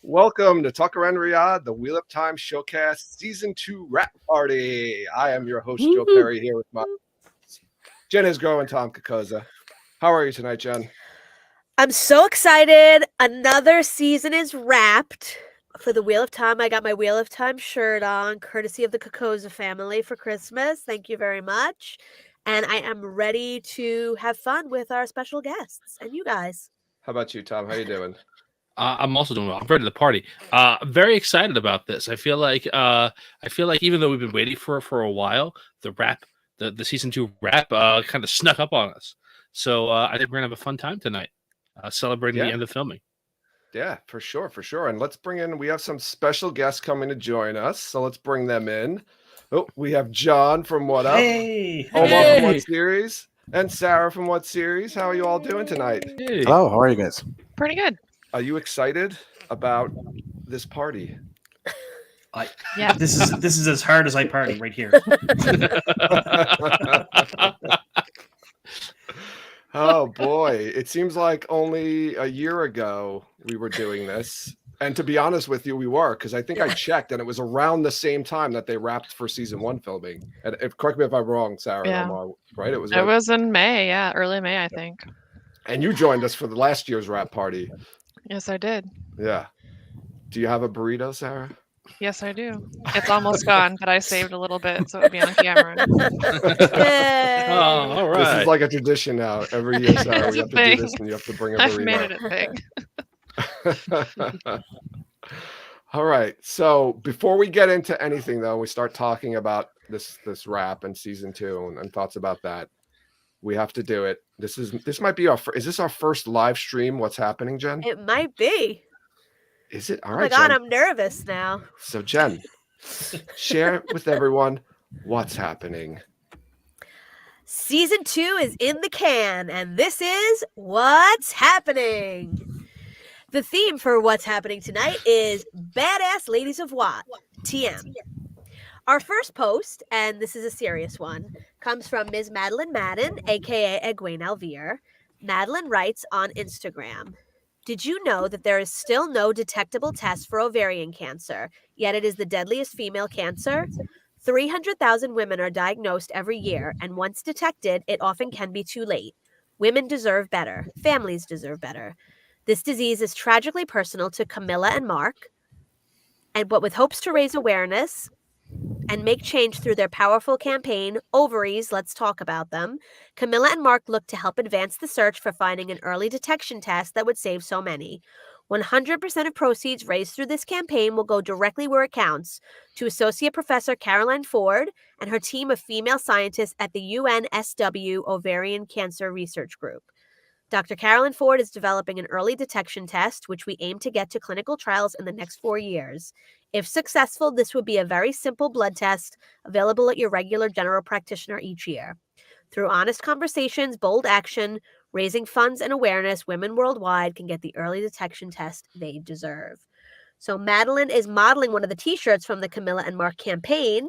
Welcome to Tucker and Riyadh, the Wheel Up Time Showcast Season 2 Wrap Party. I am your host, Joe Perry, here with my Jen Isgro and Tom Kakoza. How are you tonight, Jen? I'm so excited. Another season is wrapped for the Wheel of Time. I got my Wheel of Time shirt on, courtesy of the Kakoza family for Christmas. Thank you very much. And I am ready to have fun with our special guests and you guys. How about you, Tom? How you doing? I'm also doing well. I'm ready to party. Very excited about this. I feel like even though we've been waiting for a while, the season 2 wrap kind of snuck up on us. So I think we're gonna have a fun time tonight, celebrating the end of filming. Yeah, for sure. And let's bring in. We have some special guests coming to join us, so let's bring them in. Oh, we have John from What Up? Hey, Omar from What Series? And Sarah from What Series? How are you all doing tonight? Hey. Hello, how are you guys? Pretty good. Are you excited about this party? Yeah. This is as hard as I party right here. Oh boy, it seems like only a year ago we were doing this. And to be honest with you, we were, because I think I checked and it was around the same time that they wrapped for season 1 filming. And correct me if I'm wrong, Sarah, Yeah. Omar, right? It was in May, early May, I think. And you joined us for the last year's wrap party. Yes, I did. Yeah. Do you have a burrito, Sarah? Yes, I do. It's almost gone, but I saved a little bit so it would be on camera. Yay. Oh, all right. This is like a tradition now. Every year, Sarah, we have to do this and you have to bring a burrito. I've made it a thing. All right. So before we get into anything, though, we start talking about this wrap and season 2 and thoughts about that. We have to do it. This might be is this our first live stream? What's happening, Jen? It might be. Is it? All Oh right, my God, Jen. I'm nervous now. So Jen, share with everyone what's happening. Season 2 is in the can, and this is What's Happening. The theme for What's Happening tonight is Badass Ladies of What, TM. Our first post, and this is a serious one, comes from Ms. Madeline Madden, aka Egwene Alvear. Madeline writes on Instagram, "Did you know that there is still no detectable test for ovarian cancer, yet it is the deadliest female cancer? 300,000 women are diagnosed every year, and once detected, it often can be too late. Women deserve better. Families deserve better. This disease is tragically personal to Camilla and Mark, but with hopes to raise awareness and make change through their powerful campaign, Ovaries, Let's Talk About Them, Camilla and Mark look to help advance the search for finding an early detection test that would save so many. 100% of proceeds raised through this campaign will go directly where it counts, to Associate Professor Caroline Ford and her team of female scientists at the UNSW Ovarian Cancer Research Group. Dr. Caroline Ford is developing an early detection test, which we aim to get to clinical trials in the next 4 years. If successful, this would be a very simple blood test available at your regular general practitioner each year. Through honest conversations, bold action, raising funds and awareness, women worldwide can get the early detection test they deserve." So Madeline is modeling one of the t-shirts from the Camilla and Mark campaign.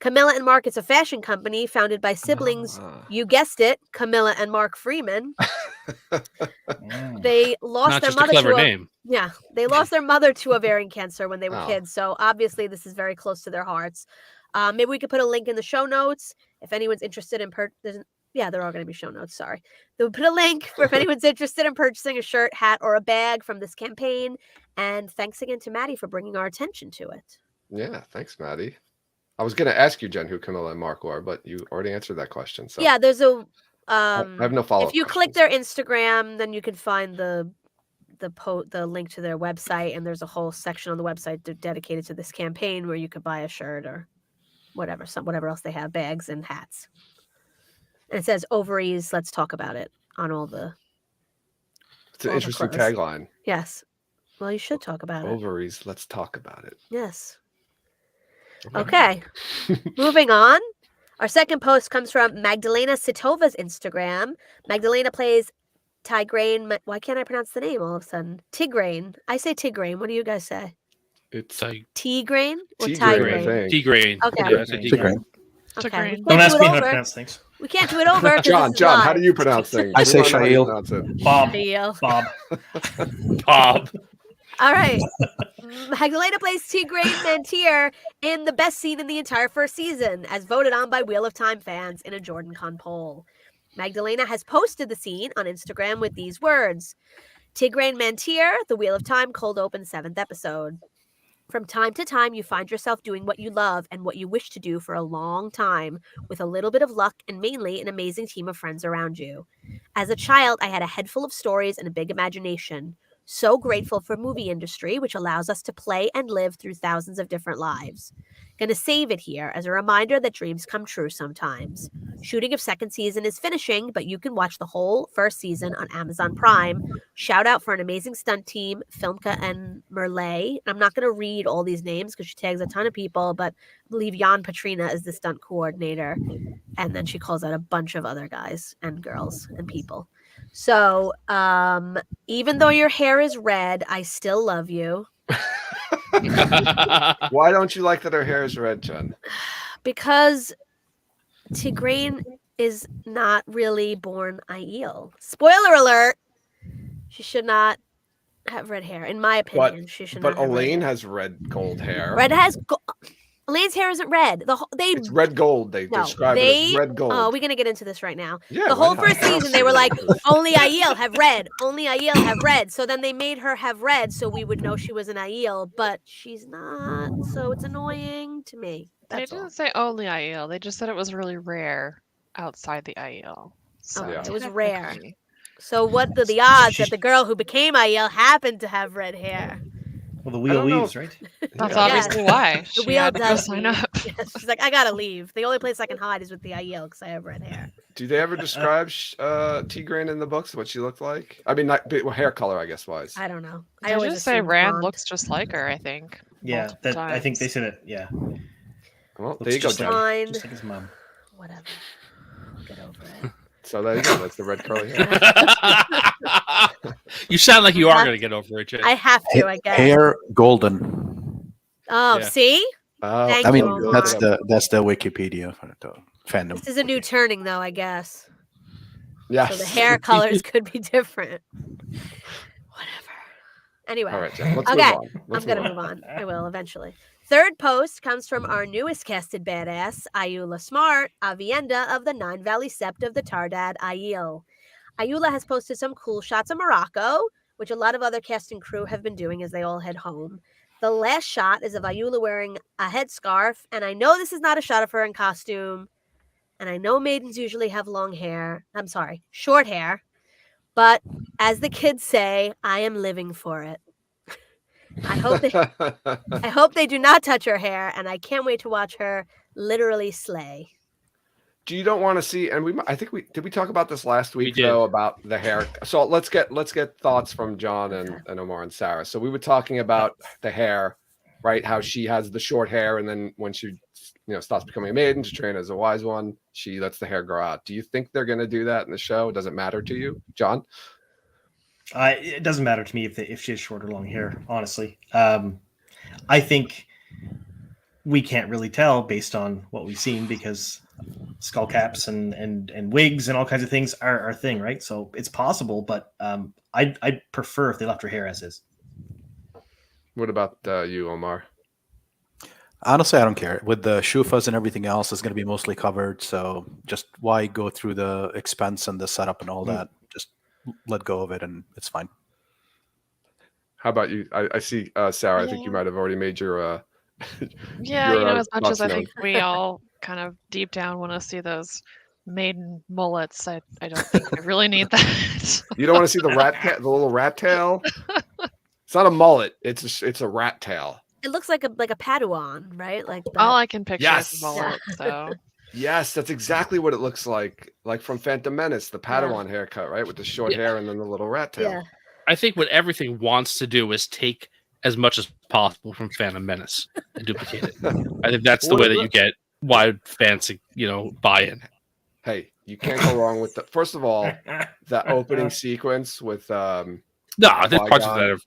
Camilla and Mark is a fashion company founded by siblings, you guessed it, Camilla and Mark Freeman. They lost Not their just a mother clever to name. Yeah, they lost their mother to ovarian cancer when they were Oh. kids. So obviously this is very close to their hearts. Maybe we could put a link in the show notes if anyone's interested in yeah, they're all going to be show notes. Sorry. They'll put a link for if anyone's interested in purchasing a shirt, hat, or a bag from this campaign. And thanks again to Maddie for bringing our attention to it. Yeah, thanks, Maddie. I was going to ask you, Jen, who Camilla and Mark were, but you already answered that question. So Yeah, there's a. I have no follow-up. If you click their Instagram, then you can find the link to their website, and there's a whole section on the website dedicated to this campaign where you could buy a shirt or whatever else they have, bags and hats. And it says Ovaries, Let's Talk About It on all the. It's an all the interesting clothes. tagline. Yes. Well, you should talk about it. Ovaries, let's talk about it. Yes. Okay. Moving on. Our second post comes from Magdalena Sitova's Instagram. Magdalena plays Tigraine. Why can't I pronounce the name all of a sudden? Tigraine. I say Tigraine. What do you guys say? It's like Tigraine or Tigraine, I Tigraine? think. T-grain. Okay. Yeah, I said T-grain. Okay. Tigraine. We can't Don't ask do me it how to over. pronounce things. We can't do it over. John, how do you pronounce things? I say We don't know how you Shail. pronounce it. Bob. Shail. Bob. Bob. All right. Magdalena plays Tigray Mantir in the best scene in the entire first season, as voted on by Wheel of Time fans in a Jordan Con poll. Magdalena has posted the scene on Instagram with these words: Tigray Mantir, the Wheel of Time cold open 7th episode. From time to time, you find yourself doing what you love and what you wish to do for a long time, with a little bit of luck and mainly an amazing team of friends around you. As a child, I had a head full of stories and a big imagination. So grateful for movie industry, which allows us to play and live through thousands of different lives. Gonna save it here as a reminder that dreams come true sometimes. Shooting of second season is finishing, but you can watch the whole first season on Amazon Prime. Shout out for an amazing stunt team, Filmka and Merle. I'm not going to read all these names because she tags a ton of people, but I believe Jan Patrina is the stunt coordinator. And then she calls out a bunch of other guys and girls and people. So even though your hair is red, I still love you. Why don't you like that her hair is red, Jen? Because Tigraine is not really born Aiel. Spoiler alert! She should not have red hair, in my opinion. She should But not. Elaine have has red gold hair. red has. Elaine's hair isn't red. It's red gold. They describe it as red gold. Oh, we're gonna get into this right now. Yeah, the whole why not? first season, they were like, only Aiel have red. Only Aiel have red. So then they made her have red, so we would know she was an Aiel, but she's not. So it's annoying to me. They That's all. didn't say only IEL. They just said it was really rare outside the IEL. So it was rare. technically- So what are the odds that the girl who became Aiel happened to have red hair? Well, the wheel don't know. weaves, right? That's Yeah. obviously why. The She wheel had to go does sign leave. up. Yes, she's like, I gotta leave. The only place I can hide is with the Aiel because I have red hair. Do they ever describe Tigraine in the books? What she looked like? I mean, not well, hair color, I guess, wise. I don't know. I always just say assumed Rand blonde. looks just like her, I think. Yeah, multiple that I think they times. said it. Yeah, Well, looks there you go, just Jen. Fine. just like his mom. Whatever. Get over it. So there you go. That's the red curly hair. You sound like you are going to get over it, Jay. I have to, I guess. Hair golden. Oh, Yeah. see? Oh, Thank I mean, you, Omar. that's the Wikipedia for the fandom. This is a new turning, though, I guess. yes. So the hair colors could be different. Whatever. Anyway. All right, Jen. Let's Okay, move on. Let's I'm going to move on. I will eventually. Third post comes from our newest casted badass, Ayula Smart, Avienda of the Nine Valley Sept of the Tardad Aiel. Ayula has posted some cool shots of Morocco, which a lot of other cast and crew have been doing as they all head home. The last shot is of Ayula wearing a headscarf, and I know this is not a shot of her in costume, and I know maidens usually have short hair, but as the kids say, I am living for it. I hope they do not touch her hair, and I can't wait to watch her literally slay. You don't want to see, and I think we talk about this last week did. though about the hair. So let's get thoughts from John and Omar and Sarah. So we were talking about the hair, right? How she has the short hair, and then when she stops becoming a maiden to train as a wise one, she lets the hair grow out. Do you think they're going to do that in the show? Does it matter to you, John? It doesn't matter to me if she has short or long hair. Honestly, I think we can't really tell based on what we've seen because skull caps and wigs and all kinds of things are a thing, right? So it's possible, but I'd prefer if they left her hair as is. What about you, Omar? Honestly, I don't care. With the shufas and everything else, it's going to be mostly covered. So just why go through the expense and the setup and all that? Just let go of it, and it's fine. How about you? I see Sarah. I think you Yeah. might have already made your. Yeah, your, as much as I thoughts think we all kind of deep down want to see those maiden mullets, I don't think I really need that. You don't want to see the the little rat tail. It's not a mullet. It's a rat tail. It looks like a Padawan, right? Like that. All I can picture Yes. is a mullet, so Yes, that's exactly what it looks like from Phantom Menace, the Padawan haircut, right, with the short hair and then the little rat tail. Yeah. I think what everything wants to do is take as much as possible from Phantom Menace and duplicate it. I think that's the way that you get wide fans, buy in. Hey, you can't go wrong with the. First of all, the opening sequence with No, there's parts of that.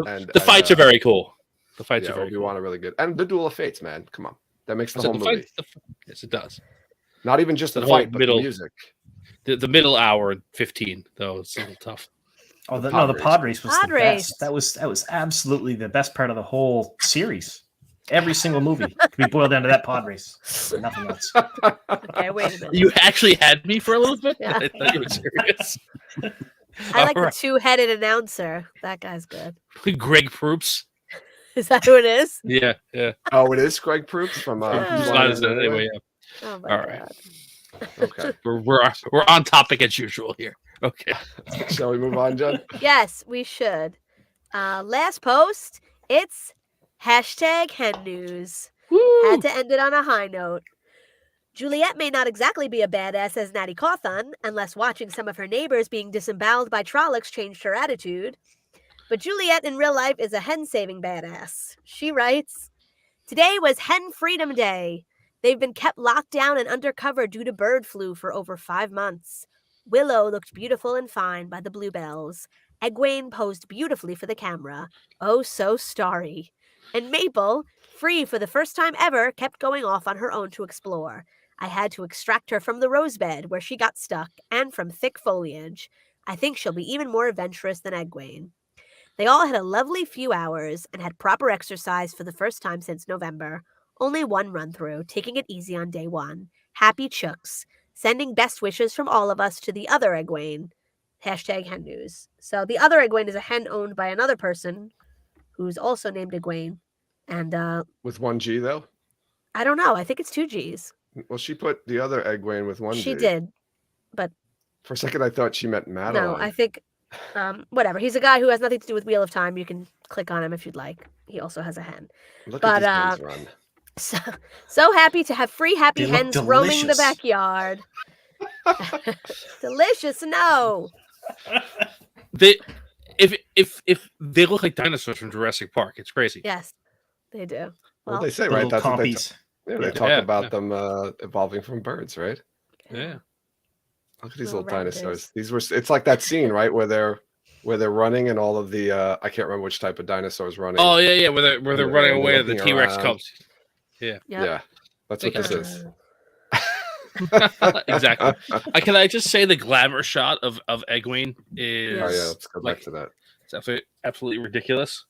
and The fights are very cool. The fights yeah, are very Obi-Wan are really good, and the Duel of Fates, man. Come on, that makes the cool. whole So movie. yes, it does. Not even just the the whole fight, but middle- the music. The middle hour 15 though is a little tough. Oh, The no, the pod pod race. race was Pod the race. best. That was absolutely the best part of the whole series. Every single movie could be boiled down to that pod race. Nothing else. Okay, wait a minute. You actually had me for a little bit. Yeah. I thought you were serious. I like All the two-headed announcer. That guy's good. right. Greg Proops. Is that who it is? Yeah, yeah. Oh, it is Greg Proops from He's He's Uh, not as anyway. Yeah. Oh my All god. right. Okay. We're on topic as usual here. Okay. Shall we move on, Jen? Yes, we should. Last post, it's hashtag hen news. Had to end it on a high note. Juliet may not exactly be a badass as Natty Cawthon, unless watching some of her neighbors being disemboweled by Trollocs changed her attitude. But Juliet in real life is a hen-saving badass. She writes, "Today was Hen Freedom Day. They've been kept locked down and undercover due to bird flu for over 5 months. Willow looked beautiful and fine by the bluebells. Egwene posed beautifully for the camera. Oh, so starry. And Maple, free for the first time ever, kept going off on her own to explore. I had to extract her from the rosebed where she got stuck and from thick foliage. I think she'll be even more adventurous than Egwene. They all had a lovely few hours and had proper exercise for the first time since November. Only one run-through, taking it easy on day one. Happy chooks. Sending best wishes from all of us to the other Egwene. Hashtag hen news." So the other Egwene is a hen owned by another person who's also named Egwene. And With one G though. I don't know. I think it's 2 G's. Well, she put the other Egwene with one G. She did. But For a second, I thought she meant Madeline. no, I think, whatever. He's a guy who has nothing to do with Wheel of Time. You can click on him if you'd like. He also has a hen. Look but, at these hens run. So happy to have free happy They look hens roaming the delicious. backyard. Delicious, no. They if they look like dinosaurs from Jurassic Park. It's crazy. Yes, they do. Well, Well, they say The right. little That's what they, compies. they Yeah. talk Yeah, about yeah. them evolving from birds, right? Yeah. Look at these Little little dinosaurs. raptors. These were. It's like that scene, right, where they're running and all of the I can't remember which type of dinosaurs running. Oh yeah, yeah. Where they're Yeah, running they're away, the looking T-Rex around. comes. yep. Yeah, that's what this is. Exactly. Can I just say the glamour shot of Egwene is Oh yeah, let's go like, back to that. it's absolutely ridiculous.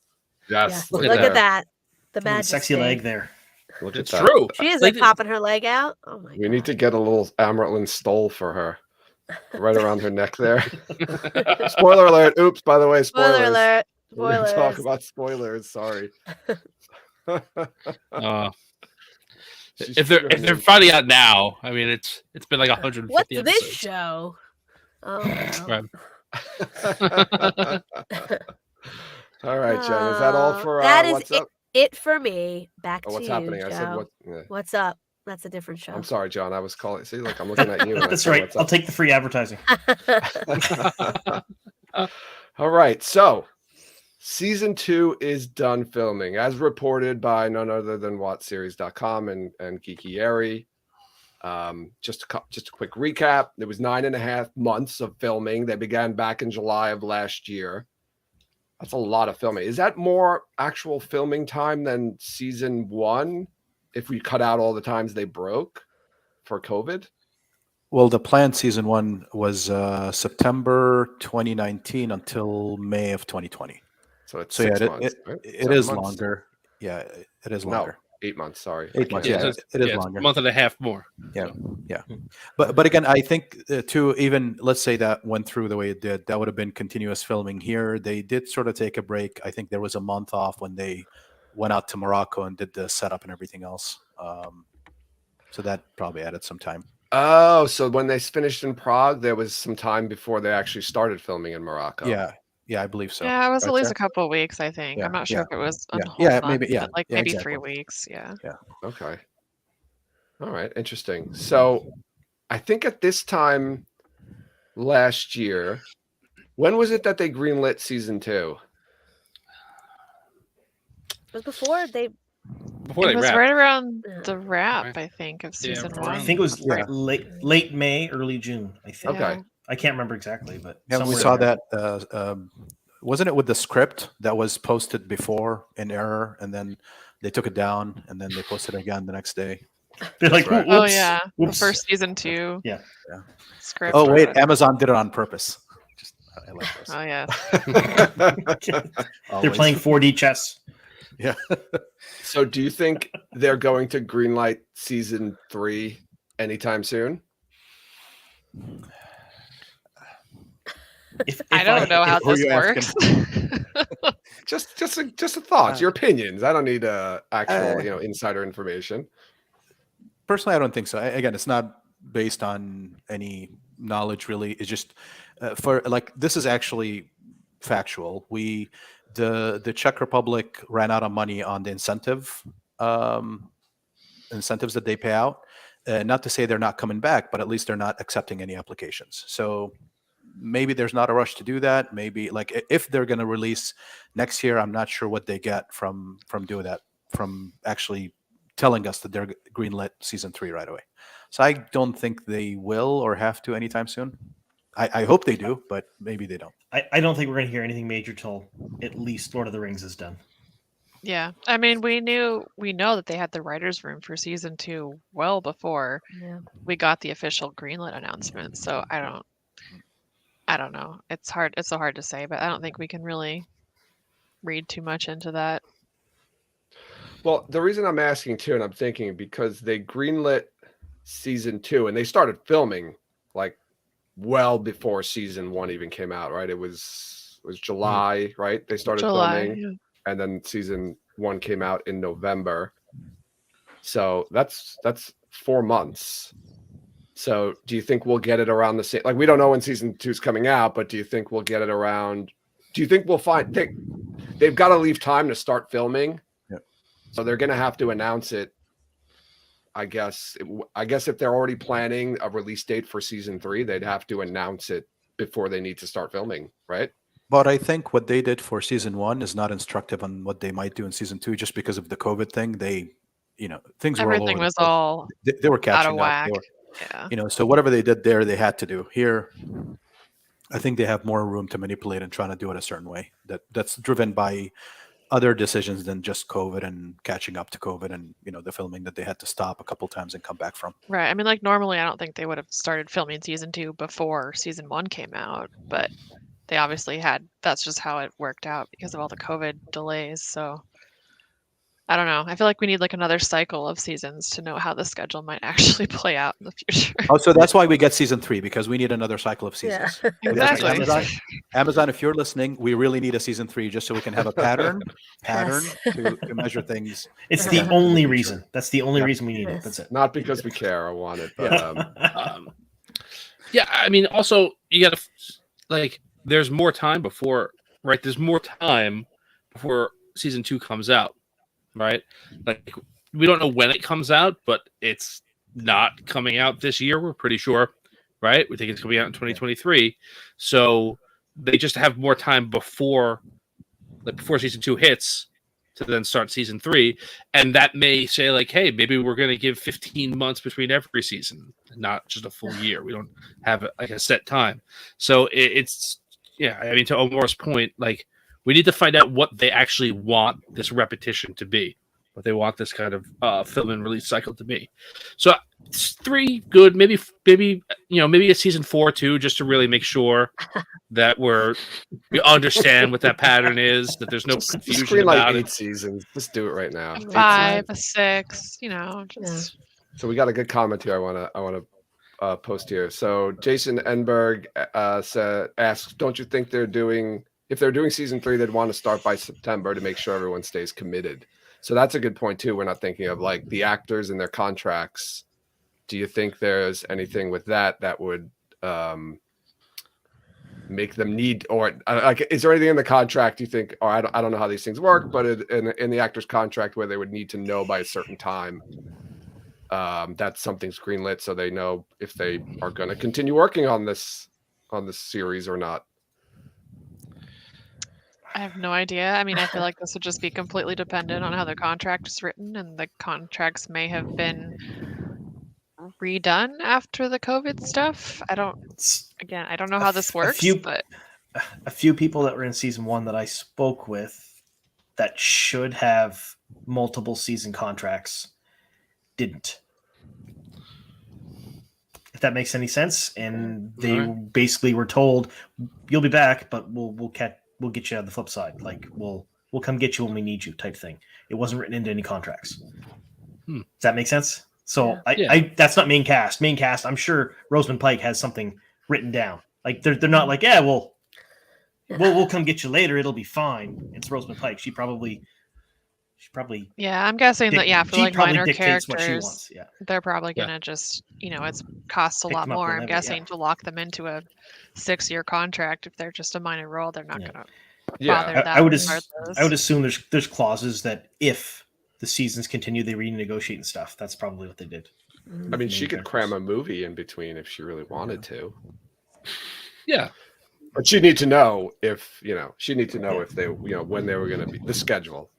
Yes, Yeah. look Look at at that. The Ooh, majesty. sexy leg there. Look It's at that. true. She is Like, like popping her leg out. Oh my god. We need to get a little Amerlin stole for her, right around her neck there. Spoiler alert! Oops. By the way, spoilers. Spoiler alert. We're gonna talk Spoilers. about spoilers. Sorry. She's if they're figuring- finding out now, I mean it's been like 150 What's this episodes. show? Oh no. Right. All right, Jen. Is that all for that is what's up? It for me. Back Oh, to what's you, happening? Joe. I said what? Yeah. What's up? That's a different show. I'm sorry, John. I was calling. See, look, I'm looking at you. and I That's said, right. "What's I'll up?" take the free advertising. All right. So, season 2 is done filming, as reported by none other than WattSeries.com and Geeky Airy. Just a quick recap. There was 9.5 months of filming. They began back in July of last year. That's a lot of filming. Is that more actual filming time than season 1? If we cut out all the times they broke for COVID? Well, the planned season 1 was September 2019 until May of 2020. So it's So yeah, 6 months. right? it 7 is months? longer. Yeah, it is No, longer. 8 months. Sorry. 8 months. I Yeah, can't- it is it's longer. a month and a half more. But again, I think too, even let's say that went through the way it did, that would have been continuous filming here. They did sort of take a break. I think there was a month off when they went out to Morocco and did the setup and everything else. So that probably added some time. Oh, so when they finished in Prague, there was some time before they actually started filming in Morocco. Yeah, I believe so. Yeah, it was at least Gotcha. a couple of weeks, I think. Yeah, I'm not sure yeah, if it was a yeah. whole Yeah, month, maybe- yeah, but like yeah, maybe exactly. 3 weeks. Yeah. Okay. All right. Interesting. So I think at this time last year, when was it that they greenlit season 2? It was before they. Before It they was wrap. right around Yeah. the wrap, Right. I think, of Yeah, season around- one. I think it was Yeah. late May, early June. I think. Okay. Yeah. I can't remember exactly, but Yeah, we somewhere saw in there. that. Wasn't it with the script that was posted before in error, and then they took it down, and then they posted it again the next day? They're like, right. Oh whoops, yeah, whoops. the first season 2. Yeah. Yeah. Script. Oh wait, or- Amazon did it on purpose. I like this. Oh yeah. They're Always. playing 4D chess. Yeah. So do you think they're going to greenlight season 3 anytime soon? If I don't know how who are this you asking? works. Just a thoughts, your opinions. I don't need actual, Uh, insider information. Personally, I don't think so. Again, it's not based on any knowledge really. It's just for like this is actually factual. The Czech Republic ran out of money on the incentives that they pay out. Not to say they're not coming back, but at least they're not accepting any applications. So maybe there's not a rush to do that. Maybe like if they're going to release next year, I'm not sure what they get from doing that, from actually telling us that they're greenlit season 3 right away. So I don't think they will or have to anytime soon. I hope they do, but maybe they don't. I don't think we're going to hear anything major till at least Lord of the Rings is done. Yeah, I mean, we know that they had the writers' room for season 2 well before Yeah. we got the official greenlit announcement. So I don't know. It's so hard to say, but I don't think we can really read too much into that. Well, the reason I'm asking too, and I'm thinking because they greenlit season 2 and they started filming like well before season 1 even came out, right? It was July, right? They started filming, yeah. and then season 1 came out in November. So that's 4 months. So do you think we'll get it around the same? Like we don't know when season 2 is coming out, but do you think we'll get it around? Do you think we'll find they've got to leave time to start filming? Yep. So they're going to have to announce it. I guess if they're already planning a release date for season 3, they'd have to announce it before they need to start filming, right? But I think what they did for season 1 is not instructive on what they might do in season 2, just because of the COVID thing. They, things were all Everything over was the place. all They were out catching of up. whack. They were, Yeah. so whatever they did there, they had to do. Here, I think they have more room to manipulate and trying to do it a certain way. That's driven by other decisions than just COVID and catching up to COVID and the filming that they had to stop a couple times and come back from. Right. I mean, like normally I don't think they would have started filming season 2 before season 1 came out, but they obviously that's just how it worked out because of all the COVID delays. So I don't know. I feel like we need like another cycle of seasons to know how the schedule might actually play out in the future. Oh, so that's why we get season 3, because we need another cycle of Yeah. seasons. Exactly. Amazon, if you're listening, we really need a season 3 just so we can have a pattern Yes. to measure things. It's Yeah. the only reason. That's the only Yeah. reason we need it. Yes. That's it. Not because we care or want it, but Yeah, I mean, also you got to like. There's more time before, right? There's more time before season 2 comes out, right? Like we don't know when it comes out, but it's not coming out this year. We're pretty sure, right? We think it's coming out in 2023. So they just have more time before season 2 hits to then start season 3, and that may say like, hey, maybe we're going to give 15 months between every season, not just a full year. We don't have like a set time. So it's yeah. I mean, to Omar's point, like we need to find out what they actually want this repetition to be, what they want this kind of film and release cycle to be. So it's 3 good, maybe maybe a season 4 too, just to really make sure that we understand what that pattern is, that there's no just confusion screen like about 8 it. seasons. Just do it right now. 5, a 6, just So we got a good comment here. I want to post here. So Jason Enberg asks, don't you think if they're doing season 3, they'd want to start by September to make sure everyone stays committed? So that's a good point too. We're not thinking of like the actors and their contracts. Do you think there's anything with that would make them need, or like, is there anything in the contract you think, or I don't know how these things work, but in the actor's contract where they would need to know by a certain time that something's greenlit, so they know if they are going to continue working on this series or not? I have no idea. I mean, I feel like this would just be completely dependent on how the contract is written, and the contracts may have been redone after the COVID stuff. I don't know how this works, but a few people that were in season 1 that I spoke with that should have multiple season contracts didn't. that makes any sense. And they Alright. basically were told, "You'll be back, but we'll get you on the flip side. Like we'll come get you when we need you," type thing. It wasn't written into any contracts. Does that make sense? So Yeah. I that's not main cast. Main cast, I'm sure Rosamund Pike has something written down. Like they're not like, yeah, we'll come get you later. It'll be fine. It's Rosamund Pike. She probably Yeah, I'm guessing that for she like probably minor dictates what she characters, wants. Yeah. they're probably Yeah. gonna just it's costs a Pick lot them up more. I'm whenever, guessing to lock them into a 6-year contract. If they're just a minor role, they're not Yeah. gonna Yeah. bother that. I would regardless. assume there's clauses that if the seasons continue, they renegotiate and stuff. That's probably what they did. I mean, she could cram a movie in between if she really wanted to. Yeah. But she'd need to know if they, when they were going to be, the schedule.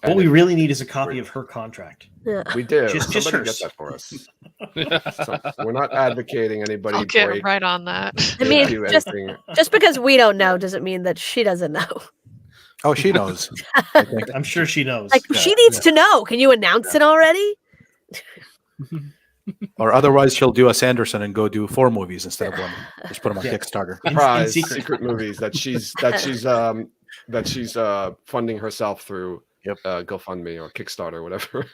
What we really need is a copy of her contract. Yeah. We do. Just Somebody hers. get that for us. So, we're not advocating anybody I'll get break right on that. I mean, into just anything. just because we don't know doesn't mean that she doesn't know. Oh, she knows. I think. I'm sure she knows. Like Yeah, she needs to know. Can you announce it already? Or otherwise, she'll do a Sanderson and go do 4 movies instead of 1. Just put them on Yeah. Kickstarter. In Surprise secret. secret movies that she's funding herself through GoFundMe or Kickstarter, whatever.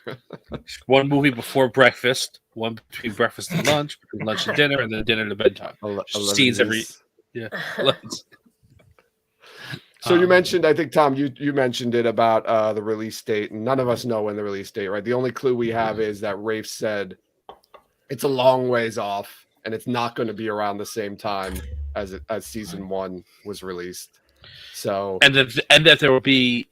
One movie before breakfast, one between breakfast and lunch, between lunch and dinner, and then dinner to bedtime. 11 Scenes every is- So you mentioned, I think, Tom, you mentioned it about the release date, and none of us know when the release date, right? The only clue we have is that Rafe said it's a long ways off, and it's not going to be around the same time as season 1 was released. So and that there'll be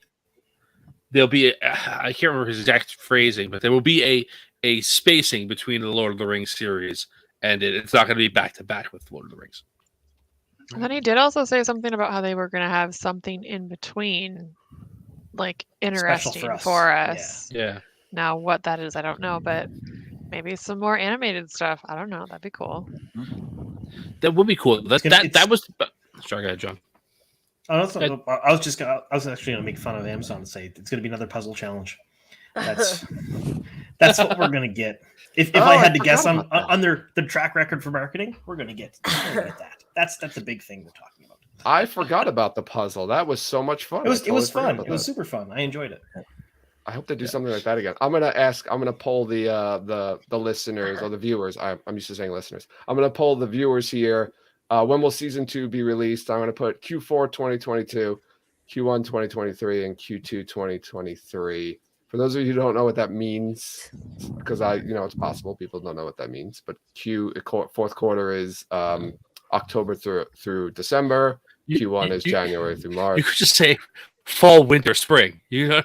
I can't remember his exact phrasing, but there will be a spacing between the Lord of the Rings series, and it's not going to be back to back with Lord of the Rings. And then he did also say something about how they were going to have something in between, like interesting for us. Yeah. Now, what that is, I don't know, but maybe some more animated stuff. I don't know. That'd be cool. That would be cool. That was. Sorry, go ahead, John. Oh, I was actually going to make fun of Amazon and say it's going to be another puzzle challenge. That's what we're going to get. If I had to guess on their track record for marketing, we're going to get that. That's the big thing we're talking about. I forgot about the puzzle. That was so much fun. It was fun. It It was super fun. I enjoyed it. I hope they do something like that again. I'm gonna poll the listeners or the viewers. I'm used to saying listeners. I'm gonna poll the viewers here. When will season 2 be released? I'm gonna put Q4 2022, Q1 2023, and Q2 2023. For those of you who don't know what that means, because it's possible people don't know what that means, but fourth quarter is October through December. Q1 is January through March. You could just say fall, winter, spring. You know.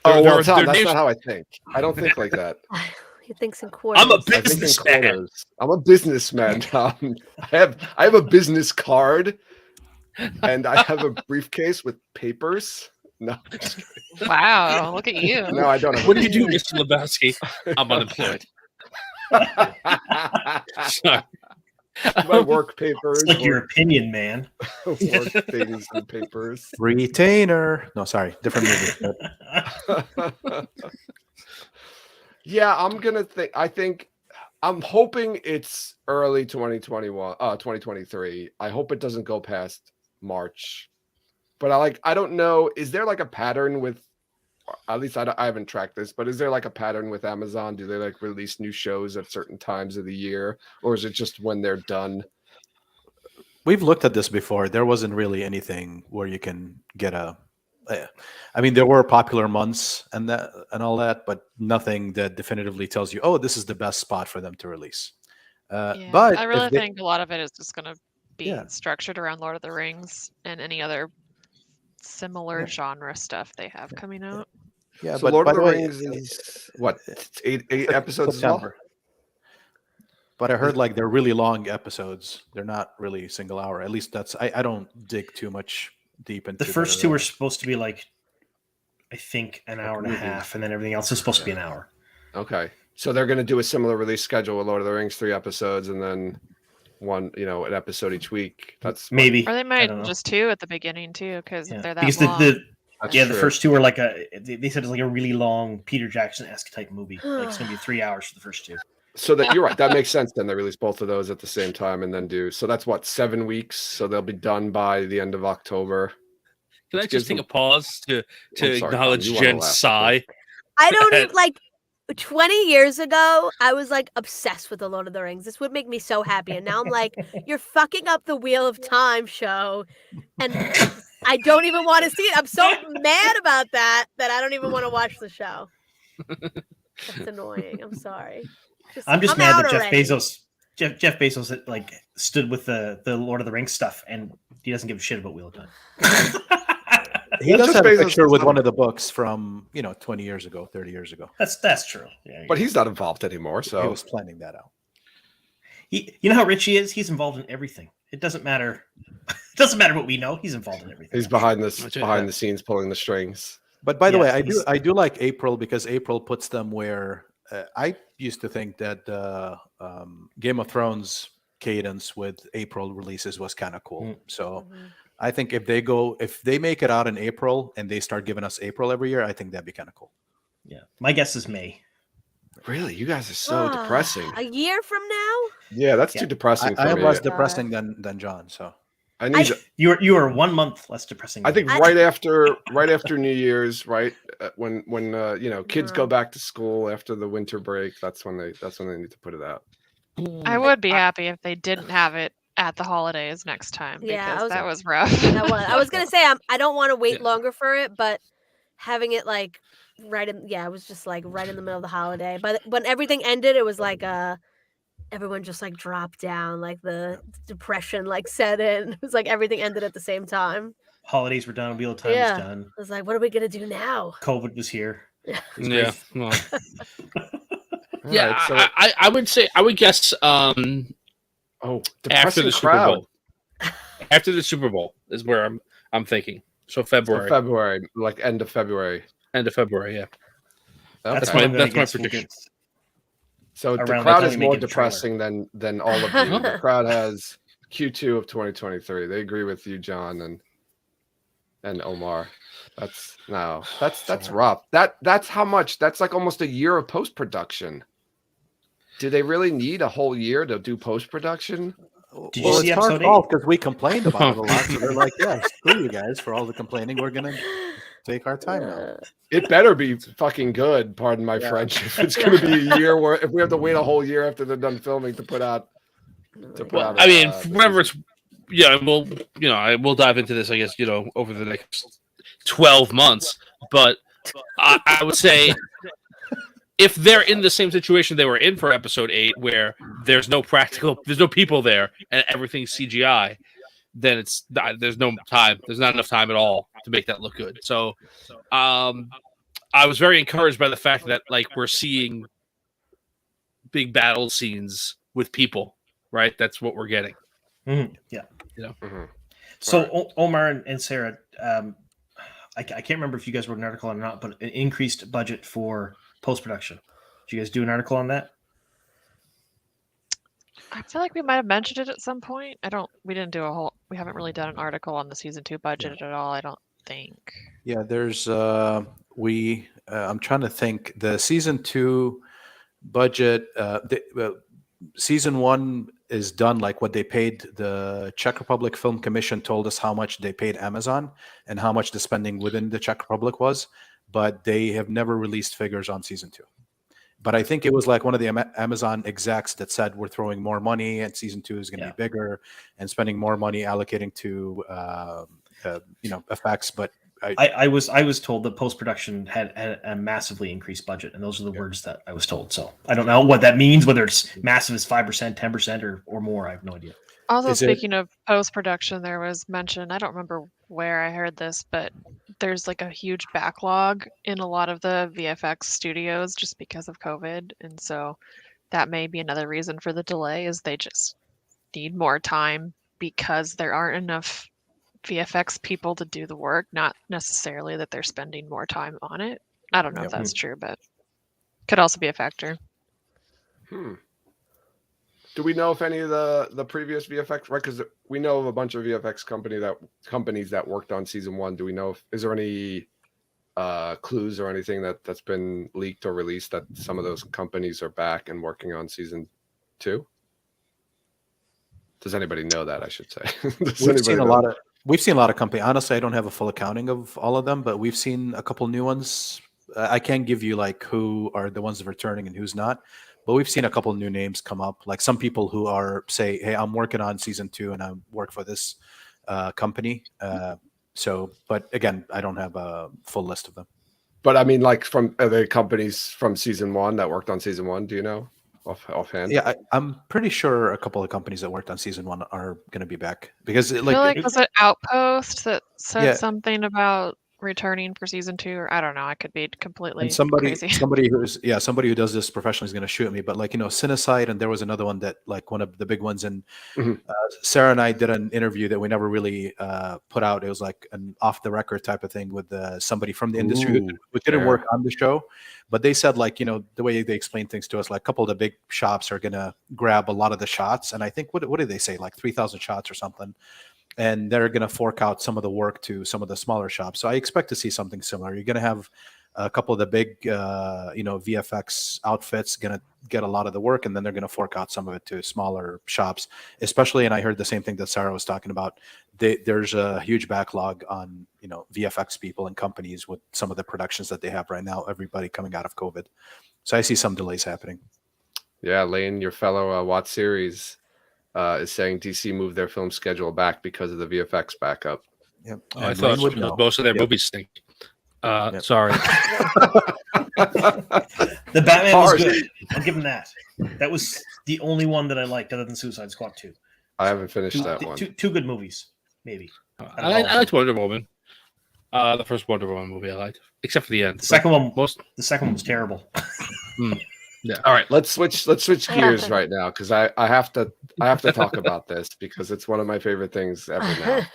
Tom, that's not how I think. I don't think like that. He thinks in quarters. I'm a I think in businessman. quarters. I'm a businessman, Tom. I have a business card, and I have a briefcase with papers. No, Wow, look at you. no, I don't. What do you do, Mr. Lebowski? I'm unemployed. Sorry. My work papers. It's like your opinion, man. work things and papers. Retainer. No, sorry. Different movie. Yeah, I'm hoping it's early 2023. I hope it doesn't go past March. But I don't know. Is there like a pattern with? At least I haven't tracked this, but is there like a pattern with Amazon? Do they like release new shows at certain times of the year, or is it just when they're done? We've looked at this before. There wasn't really anything where you can get I mean, there were popular months and all that, but nothing that definitively tells you, oh, this is the best spot for them to release. Yeah, But I really think a lot of it is just going to be Yeah. structured around Lord of the Rings and any other similar genre stuff they have coming out. yeah, So but Lord by of the the way, Rings is what, eight episodes as well? September. But I heard like they're really long episodes. They're not really single hour. At least I don't dig too much deep into The first two were supposed to be like, I think, an hour and a half, and then everything else is supposed to be an hour. Okay, so they're going to do a similar release schedule with Lord of the Rings, 3 episodes, and then one, an episode each week. That's Maybe. Or they I might don't know. just 2 at the beginning too, because Yeah. they're that Because long. the That's the true. first two were like they said it's like a really long Peter Jackson-esque type movie. Like it's gonna be 3 hours for the first two. So that you're right. That makes sense. Then they release both of those at the same time and then do. So that's what, 7 weeks. So they'll be done by the end of October. Can I Which just gives take them- a pause to I'm sorry, Tom, acknowledge you wanna Jen's laugh, sigh? I don't That- even like 20 years ago, I was like obsessed with the Lord of the Rings. This would make me so happy. And now I'm like, you're fucking up the Wheel of Time show. And I don't even want to see it. I'm so mad about that I don't even want to watch the show. That's annoying. I'm sorry. I'm just come mad out that already. Jeff Bezos like stood with the Lord of the Rings stuff, and he doesn't give a shit about Wheel of Time. He Well, does just have a Bezos picture is with not- one of the books from 20 years ago, 30 years ago. That's true. Yeah, But he's not involved anymore. He So was planning that out. you know how rich he is. He's involved in everything. It doesn't matter. It doesn't matter what we know. He's involved in everything. he's behind this That's it. behind the scenes pulling the strings. But by the Yeah, way, he's- I do like April because April puts them where I used to think that Game of Thrones cadence with April releases was kind of cool. Mm. So Mhm. I think if they make it out in April and they start giving us April every year, I think that'd be kind of cool. Yeah, my guess is May. Really, you guys are so Ah, depressing. A year from now? Yeah, that's Yeah. too depressing I for am me. less God. depressing than John. So I need. You are 1 month less depressing. I than think me. right after New Year's, right when kids go No. back to school after the winter break, that's when they need to put it out. I would be happy if they didn't have it at the holidays next time Yeah, because I was- that was rough. I was gonna say I don't want to wait Yeah. longer for it, but having it like it was just like right in the middle of the holiday. But when everything ended, it was like everyone just like dropped down, like the depression like set in. It was like everything ended at the same time. Holidays were done. Wheel of Time Yeah. was done. I was like, what are we gonna do now? COVID was here. Yeah. It was Yeah. great. Well, All yeah. right, so I would guess oh, after depressing the Super crowd. Bowl. After the Super Bowl is where I'm thinking. So So February, February, like end of February. end of February. Yeah. That's Okay. my- what I'm gonna that's my guess we'll prediction. get. So the around the crowd time is we more get the trailer. depressing than all of you. The crowd has Q2 of 2023. They agree with you, John and Omar. That's rough. That's how much. That's like almost a year of post production. Do they really need a whole year to do post production? Did you well, see it's our episode fault because we complained about it a lot. So they're like, yeah, screw you guys for all the complaining. We're gonna take our time now. It better be fucking good. Pardon my Yeah. French. If it's going to be a year where if we have to wait a whole year after they're done filming to put out. Well, out, I mean, the whatever season. it's, yeah, we'll dive into this, I guess, over the next 12 months. But I would say if they're in the same situation they were in for episode 8, where there's no people there and everything's CGI, then there's no time. There's not enough time at all to make that look good. So, I was very encouraged by the fact that like we're seeing big battle scenes with people. Right, that's what we're getting. Mhm, yeah. Mhm. So Right. Omar and Sarah, I can't remember if you guys wrote an article or not, but an increased budget for post production. Did you guys do an article on that? I feel like we might have mentioned it at some point. We haven't really done an article on the season 2 budget at all, I don't think. Yeah, there's I'm trying to think. The season 2 budget, season 1 is done. Like what they paid the Czech Republic Film Commission told us how much they paid Amazon and how much the spending within the Czech Republic was, but they have never released figures on season 2. But I think it was like one of the Amazon execs that said we're throwing more money and season 2 is going to Yeah. be bigger and spending more money allocating to effects. But I was told that post production had a massively increased budget, and those are the words that I was told. So I don't know what that means, whether it's massive as 5%, 10%, or more. I have no idea. Also, Is it- speaking of post production, there was mention, I don't remember where I heard this, but there's like a huge backlog in a lot of the VFX studios just because of COVID. And so that may be another reason for the delay, is they just need more time because there aren't enough VFX people to do the work, not necessarily that they're spending more time on it. I don't know if Yep. that's true, but could also be a factor. Do we know if any of the previous VFX, right? Because we know of a bunch of VFX companies that worked on season 1. Do we know is there any clues or anything that's been leaked or released that some of those companies are back and working on season 2? Does anybody know that? I should say. Does We've anybody seen a know lot that? of we've seen a lot of company. Honestly, I don't have a full accounting of all of them, but we've seen a couple new ones. I can't give you like who are the ones returning and who's not, but we've seen a couple new names come up. Like some people who are say, "Hey, I'm working on season 2 and I work for this company." But again, I don't have a full list of them. But I mean, like from the companies from season 1 that worked on season 1. Do you know offhand? Yeah, I'm pretty sure a couple of companies that worked on season 1 are going to be back because I feel like was it Outpost that said Yeah. something about returning for season 2, or I don't know. I could be completely and somebody crazy. somebody who does this professionally is going to shoot me, but like Cinecite, and there was another one that like one of the big ones, and Mhm. Sarah and I did an interview that we never really put out. It was like an off the record type of thing with somebody from the industry Ooh, who didn't yeah. work on the show, but they said like the way they explain things to us, like a couple of the big shops are going to grab a lot of the shots, and I think what did they say, like 3,000 shots or something, and they're going to fork out some of the work to some of the smaller shops. So I expect to see something similar. You're going to have a couple of the big, VFX outfits going to get a lot of the work, and then they're going to fork out some of it to smaller shops, especially. And I heard the same thing that Sarah was talking about. There's a huge backlog on, VFX people and companies with some of the productions that they have right now, everybody coming out of COVID. So I see some delays happening. Yeah, Lane, your fellow Watt series is saying DC moved their film schedule back because of the VFX backup. Yep. Oh, I And thought Lane would know. most of their Yep. movies stink. Yep. Sorry. The Batman was Harsh. good. I'll give him that. That was the only one that I liked other than Suicide Squad 2. I haven't finished that one. Two good movies, maybe. I liked Wonder Woman. The first Wonder Woman movie I liked, except for the end. The second one Most. The second one was terrible. Yeah. All right, let's switch gears right now because I have to talk about this because it's one of my favorite things ever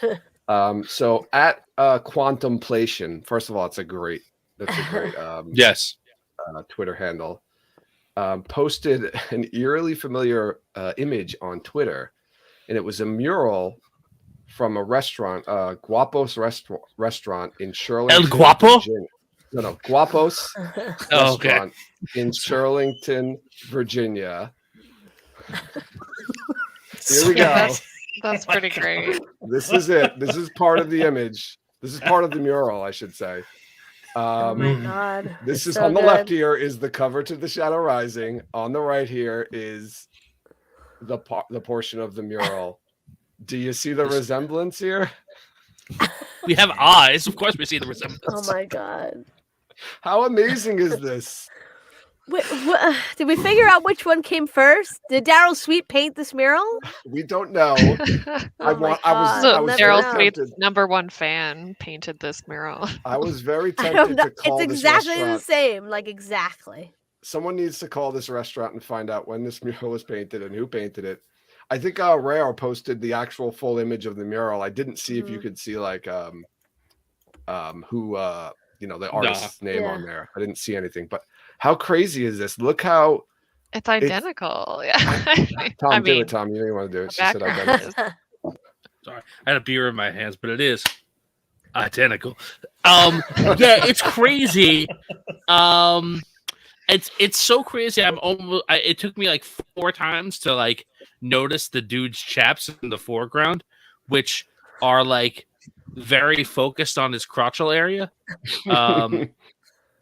now. So at Quantumplation, first of all, that's a great Yes. Twitter handle. Posted an eerily familiar image on Twitter, and it was a mural from a restaurant, Guapos restaurant in Shirlington. El Guapo? Virginia. No, Guapos Oh, okay. restaurant in Shirlington, Virginia. Here we go. That's pretty great. This is it. This is part of the image. This is part of the mural, I should say. Oh my god. This It's is so on the left good. here is the cover to The Shadow Rising. On the right here is the portion of the mural. Do you see the resemblance here? We have eyes. Of course, we see the resemblance. Oh my god. How amazing is this? Wait, did we figure out which one came first? Did Daryl Sweet paint this mural? We don't know. Oh my I was So never Daryl know. Sweet's tempted. #1 fan painted this mural. I was very I don't tempted know. to call It's this exactly the restaurant. same. Like exactly. Someone needs to call this restaurant and find out when this mural was painted and who painted it. I think Rare posted the actual full image of the mural. I didn't see if you could see like who the artist's name on there. I didn't see anything. But how crazy is this? Look how It's identical. Yeah. Tom, do it, Tom. You didn't want to do it. She said identical. Sorry, I had a beer in my hands, but it is identical. Yeah, it's crazy. It's so crazy. It took me like 4 times to like notice the dude's chaps in the foreground, which are like very focused on his crotchal area.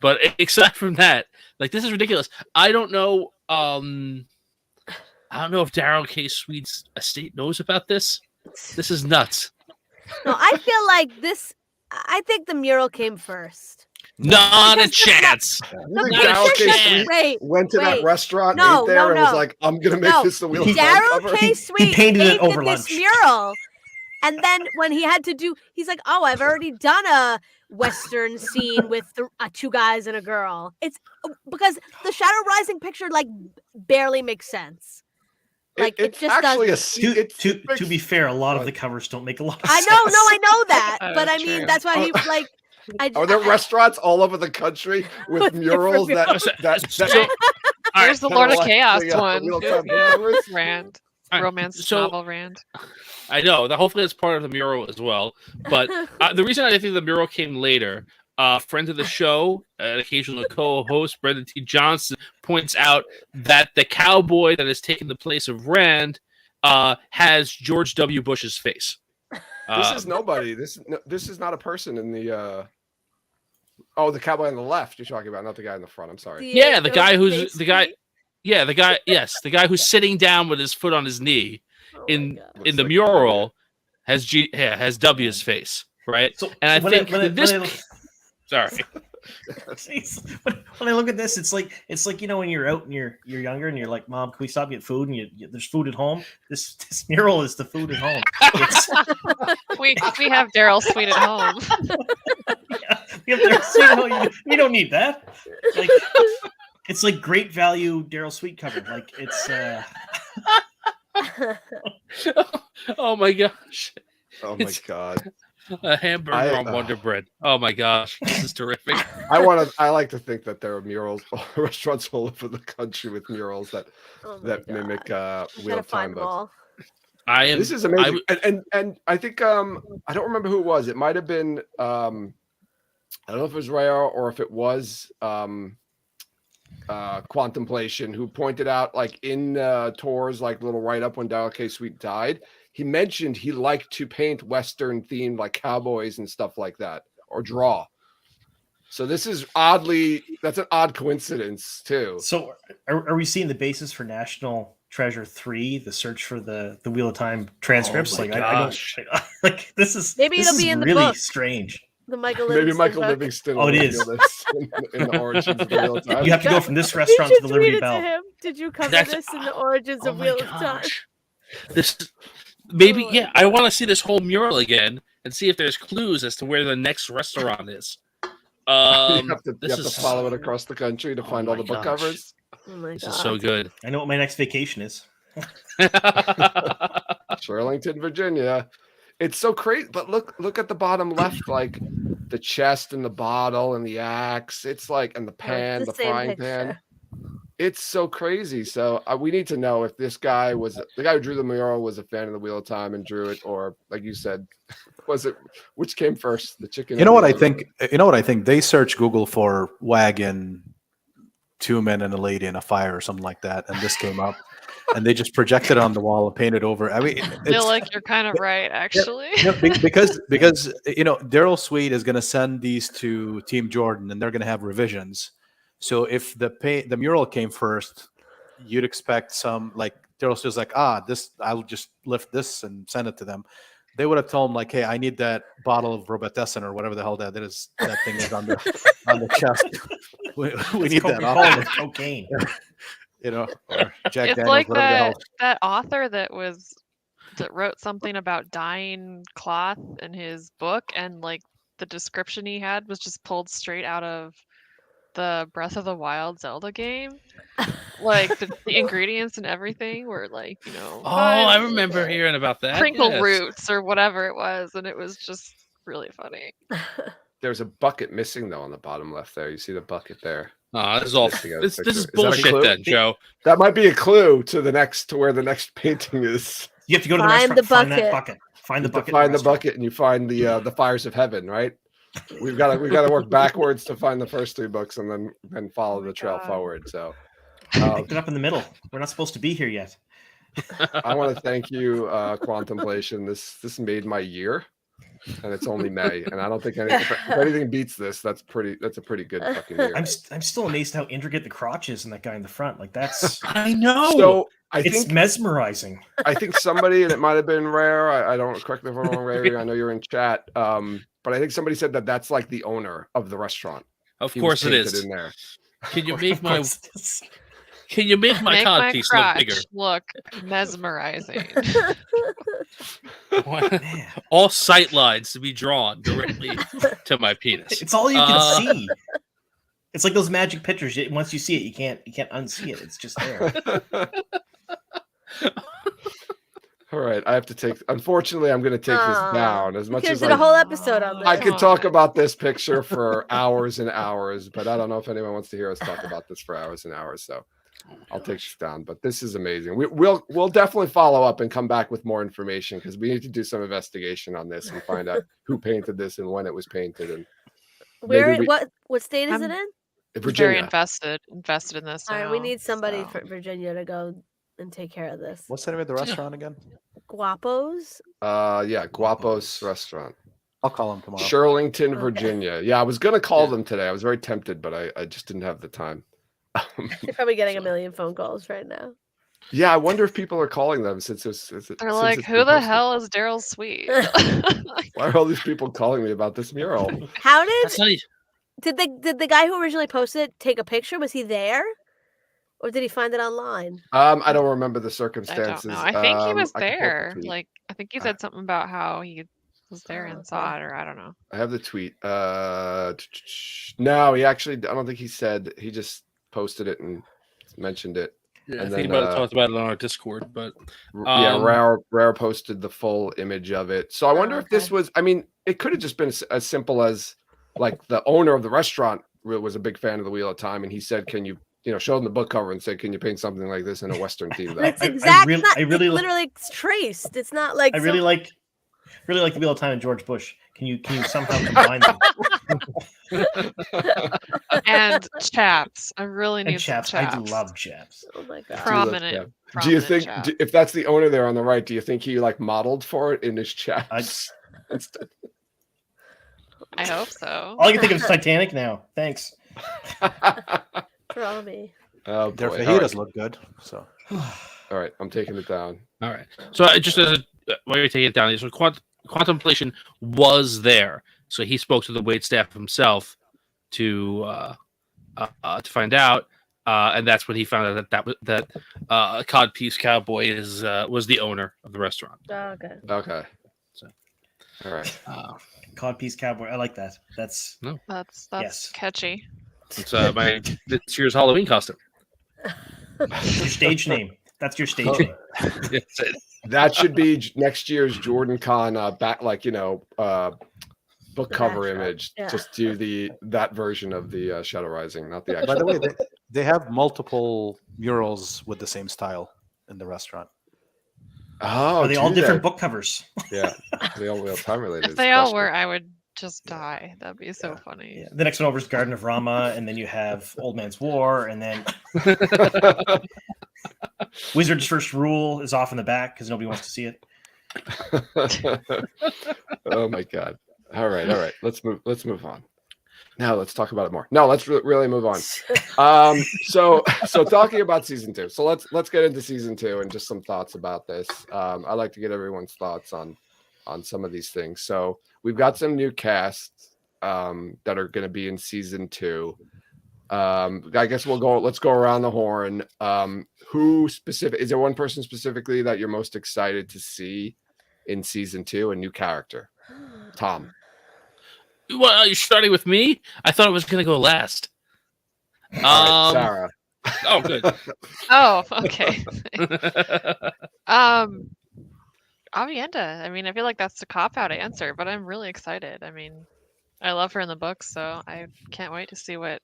But aside from that, like this is ridiculous. I don't know. I don't know if Daryl K. Sweet's estate knows about this. This is nuts. No, I feel like this. I think the mural came first. Not a Because this is not- chance. No, think because Daryl this K. is- Sweet wait, went to that wait. restaurant, No, ate there, no, and was no. like, "I'm gonna make No, this the wheel." Daryl K. Sweet painted it over this lunch. mural, and then when he had to do, he's like, "Oh, I've already done a Western scene with 2 guys and a girl." It's because the Shadow Rising picture like barely makes sense. Like it It's just actually doesn't. To be fair, a lot of the covers don't make a lot of I sense. know, no, I know that, That but is I mean true. that's why he like. Are there restaurants all over the country with With murals that murals. So- that There's the kinda Lord of like Chaos the, one. Wheel Time Yeah. covers? Rand. All right, Romance so- novel Rand. I know that hopefully it's part of the mural as well. But the reason I think the mural came later, Friend of the show, an occasional co-host, Brendan T. Johnson, points out that the cowboy that has taken the place of Rand has George W. Bush's face. This is nobody. This is not a person in the. The cowboy on the left you're talking about, not the guy in the front. I'm sorry. Yeah, the guy who's the guy. Yeah, the guy. Yes, the guy who's sitting down with his foot on his knee in the Looks like mural has W's face, right? So, and I when think when this. Sorry. When I look at this, it's like when you're out and you're younger and you're like, Mom, can we stop and get food? And there's food at home. This mural is the food at home. It's, We have Daryl Sweet at home. we have Daryl Sweet at home. We don't need that. Like, it's like great value Daryl Sweet cover. Like it's. Oh my gosh. Oh my god. A hamburger on Wonder Bread. Oh my gosh, this is terrific. I like to think that there are murals, restaurants all over the country with murals that mimic Wheel of Time books. This is amazing, and I think I don't remember who it was. It might have been I don't know if it was Rare or if it was Contemplation who pointed out, like in Tor's like little write up when Darrell K. Sweet died. He mentioned he liked to paint Western themed like cowboys and stuff like that, or draw. So this is that's an odd coincidence too. So are we seeing the basis for National Treasure 3, the search for the Wheel of Time transcripts? Oh my I don't like this is Maybe this it'll is be in the really book. strange. The Michael Maybe Livingston Michael book. Livingston. Oh, it will is. reveal this in the origins of the Wheel of Time. You have to go from this You restaurant to should the tweet Liberty it Bell. to him. Did you cover That's- this in the origins of my Wheel of Time? gosh. This maybe Oh, I want to see this whole mural again and see if there's clues as to where the next restaurant is. You have to This follow it across the country to find all my the book gosh. covers. Oh my This god. is so good. I know what my next vacation is. Shirlington, Virginia. It's so crazy, but look at the bottom left, like the chest and the bottle and the axe. It's like, and the pan, It's the same frying pan. picture. It's so crazy. So we need to know if this guy the guy who drew the mural was a fan of the Wheel of Time and drew it, or like you said, which came first, the chicken? You or know what the I egg? think? You know what I think? They search Google for wagon, 2 men and a lady in a fire or something like that, and this came up, and they just projected it on the wall and painted over. I mean, I feel it's, like you're kind of right, actually. because Daryl Sweet is going to send these to Team Jordan, and they're going to have revisions. So if the mural came first, you'd expect some like Daryl Sweet's like, this I'll just lift this and send it to them. They would have told him like, hey, I need that bottle of Robitussin or whatever the hell that thing is on the chest. We need that Coca-Cola off. with cocaine. Or Jack It's Daniels, like whatever the hell. that author that wrote something about dyeing cloth in his book, and like the description he had was just pulled straight out of the Breath of the Wild Zelda game. Like the ingredients and everything were like, Oh, I remember hearing about that. crinkle yes. roots or whatever it was, and it was just really funny. There's a bucket missing though on the bottom left there. You see the bucket there. Oh, this is all. Missing out This picture. is Is that a bullshit, clue? then, Joe. That might be a clue to where the next painting is. You have to go to the Find restaurant, the find that bucket. bucket. Find the You have bucket. to in find the restaurant. bucket, and you find the fires of heaven, right? We've got to work backwards to find the first 3 books, and then follow the trail God. forward. So Picked it up in the middle. We're not supposed to be here yet. I want to thank you, Contemplation. This made my year, and it's only May, and I don't think if anything beats this, that's a pretty good fucking year. I'm still amazed how intricate the crotch is in that guy in the front. Like that's I know. So it's mesmerizing. I think somebody, and it might have been Rare. I don't, correct me if I'm wrong, Rare. I know you're in chat. But I think somebody said that's like the owner of the restaurant. Of He was course it painted is. in there. Can you make Of my course it is. Can you make my Make cod my piece look crotch bigger? look mesmerizing. Man, All sight lines to be drawn directly to my penis. it's all you can see. It's like those magic pictures. Once you see it, you can't unsee it. It's just there. All right, I have to take. Unfortunately, I'm going to take this down. As much Could as did a whole episode on this. I could Come talk on. about this picture for hours and hours, but I don't know if anyone wants to hear us talk about this for hours and hours. So I'll take this down. But this is amazing. We'll definitely follow up and come back with more information because we need to do some investigation on this and find out who painted this and when it was painted. And Where? we- What state is it I'm- in? Very Virginia. invested in this. All right, we now, need somebody so. for Virginia to go and take care of this. What's the name of the restaurant again? Guapos. Yeah, Guapos Guapos. Restaurant. I'll call him tomorrow. Shirlington, Okay. Virginia. Yeah, I was gonna call Yeah. them today. I was very tempted, but I just didn't have the time. They're probably getting a million phone calls right now. Yeah, I wonder if people are calling them since it's. They're like, who the hell is Daryl Sweet? Why are all these people calling me about this mural? How That's not. did the guy who originally posted it take a picture? Was he there, or did he find it online? I don't remember the I circumstances. don't know. I think he was I can pull up the there. tweet. Like, I think he said something about how he was there Oh, and okay. saw it, or I don't know. I have the tweet. No, he actually. I don't think he said. He just posted it and mentioned it. Yeah, I And think then, about it, talked about it on our Discord, but Yeah, Um, Rare posted the full image of it. So I wonder if this okay. was. I mean, it could have just been as simple as like the owner of the restaurant was a big fan of the Wheel of Time, and he said, "Can you show them the book cover and say, can you paint something like this in a Western theme?" But it's I exactly really- not. I really it's li- literally traced. It's not like I really some- like the Wheel of Time and George Bush. Can you somehow combine them? And chaps. I really need And chaps. some chaps. I love chaps. Oh my god. Prominent. Do you prominent think chaps. if that's the owner there on the right, do you think he like modeled for it in his chaps? Instead? I hope so. All I can think of is Titanic now. Thanks. Draw me. Oh Their boy. fajitas look good. So All right, I'm taking it down. all right. So just as while you're taking it down, so contemplation was there. So he spoke to the wait staff himself to find out, and that's when he found out that Codpiece Cowboy was the owner of the restaurant. Oh, okay. Okay. So- All right. Codpiece Cowboy. I like that. That's That's Yes. catchy. It's my this year's Halloween costume. your stage name. That's your stage name. Yes, it- That should be next year's Jordan Con back, like book The cover backdrop, image. yeah. Just do that version of the Shadow Rising, not the by actual. the way, they have multiple murals with the same style in the restaurant. Oh, Are they all do different book covers? Yeah, they all real time related. If they all were, I would just die. That'd be so funny. Yeah. The next one over is Garden of Rama, and then you have Old Man's War, and then Wizard's First Rule is off in the back because nobody wants to see it. Oh my god! All right. Let's move on. Now let's talk about it more. No, let's really move on. So talking about season 2. So let's get into season 2 and just some thoughts about this. I'd like to get everyone's thoughts on some of these things. So we've got some new casts that are going to be in season 2. I guess let's go around the horn. Who specific is there one person specifically that you're most excited to see in season 2, a new character? Tom. Well, you're starting with me. I thought I was going to go last. All right, Sarah. Oh, good. Oh, okay. Avienda. I mean, I feel like that's the cop-out answer, but I'm really excited. I mean, I love her in the book, so I can't wait to see what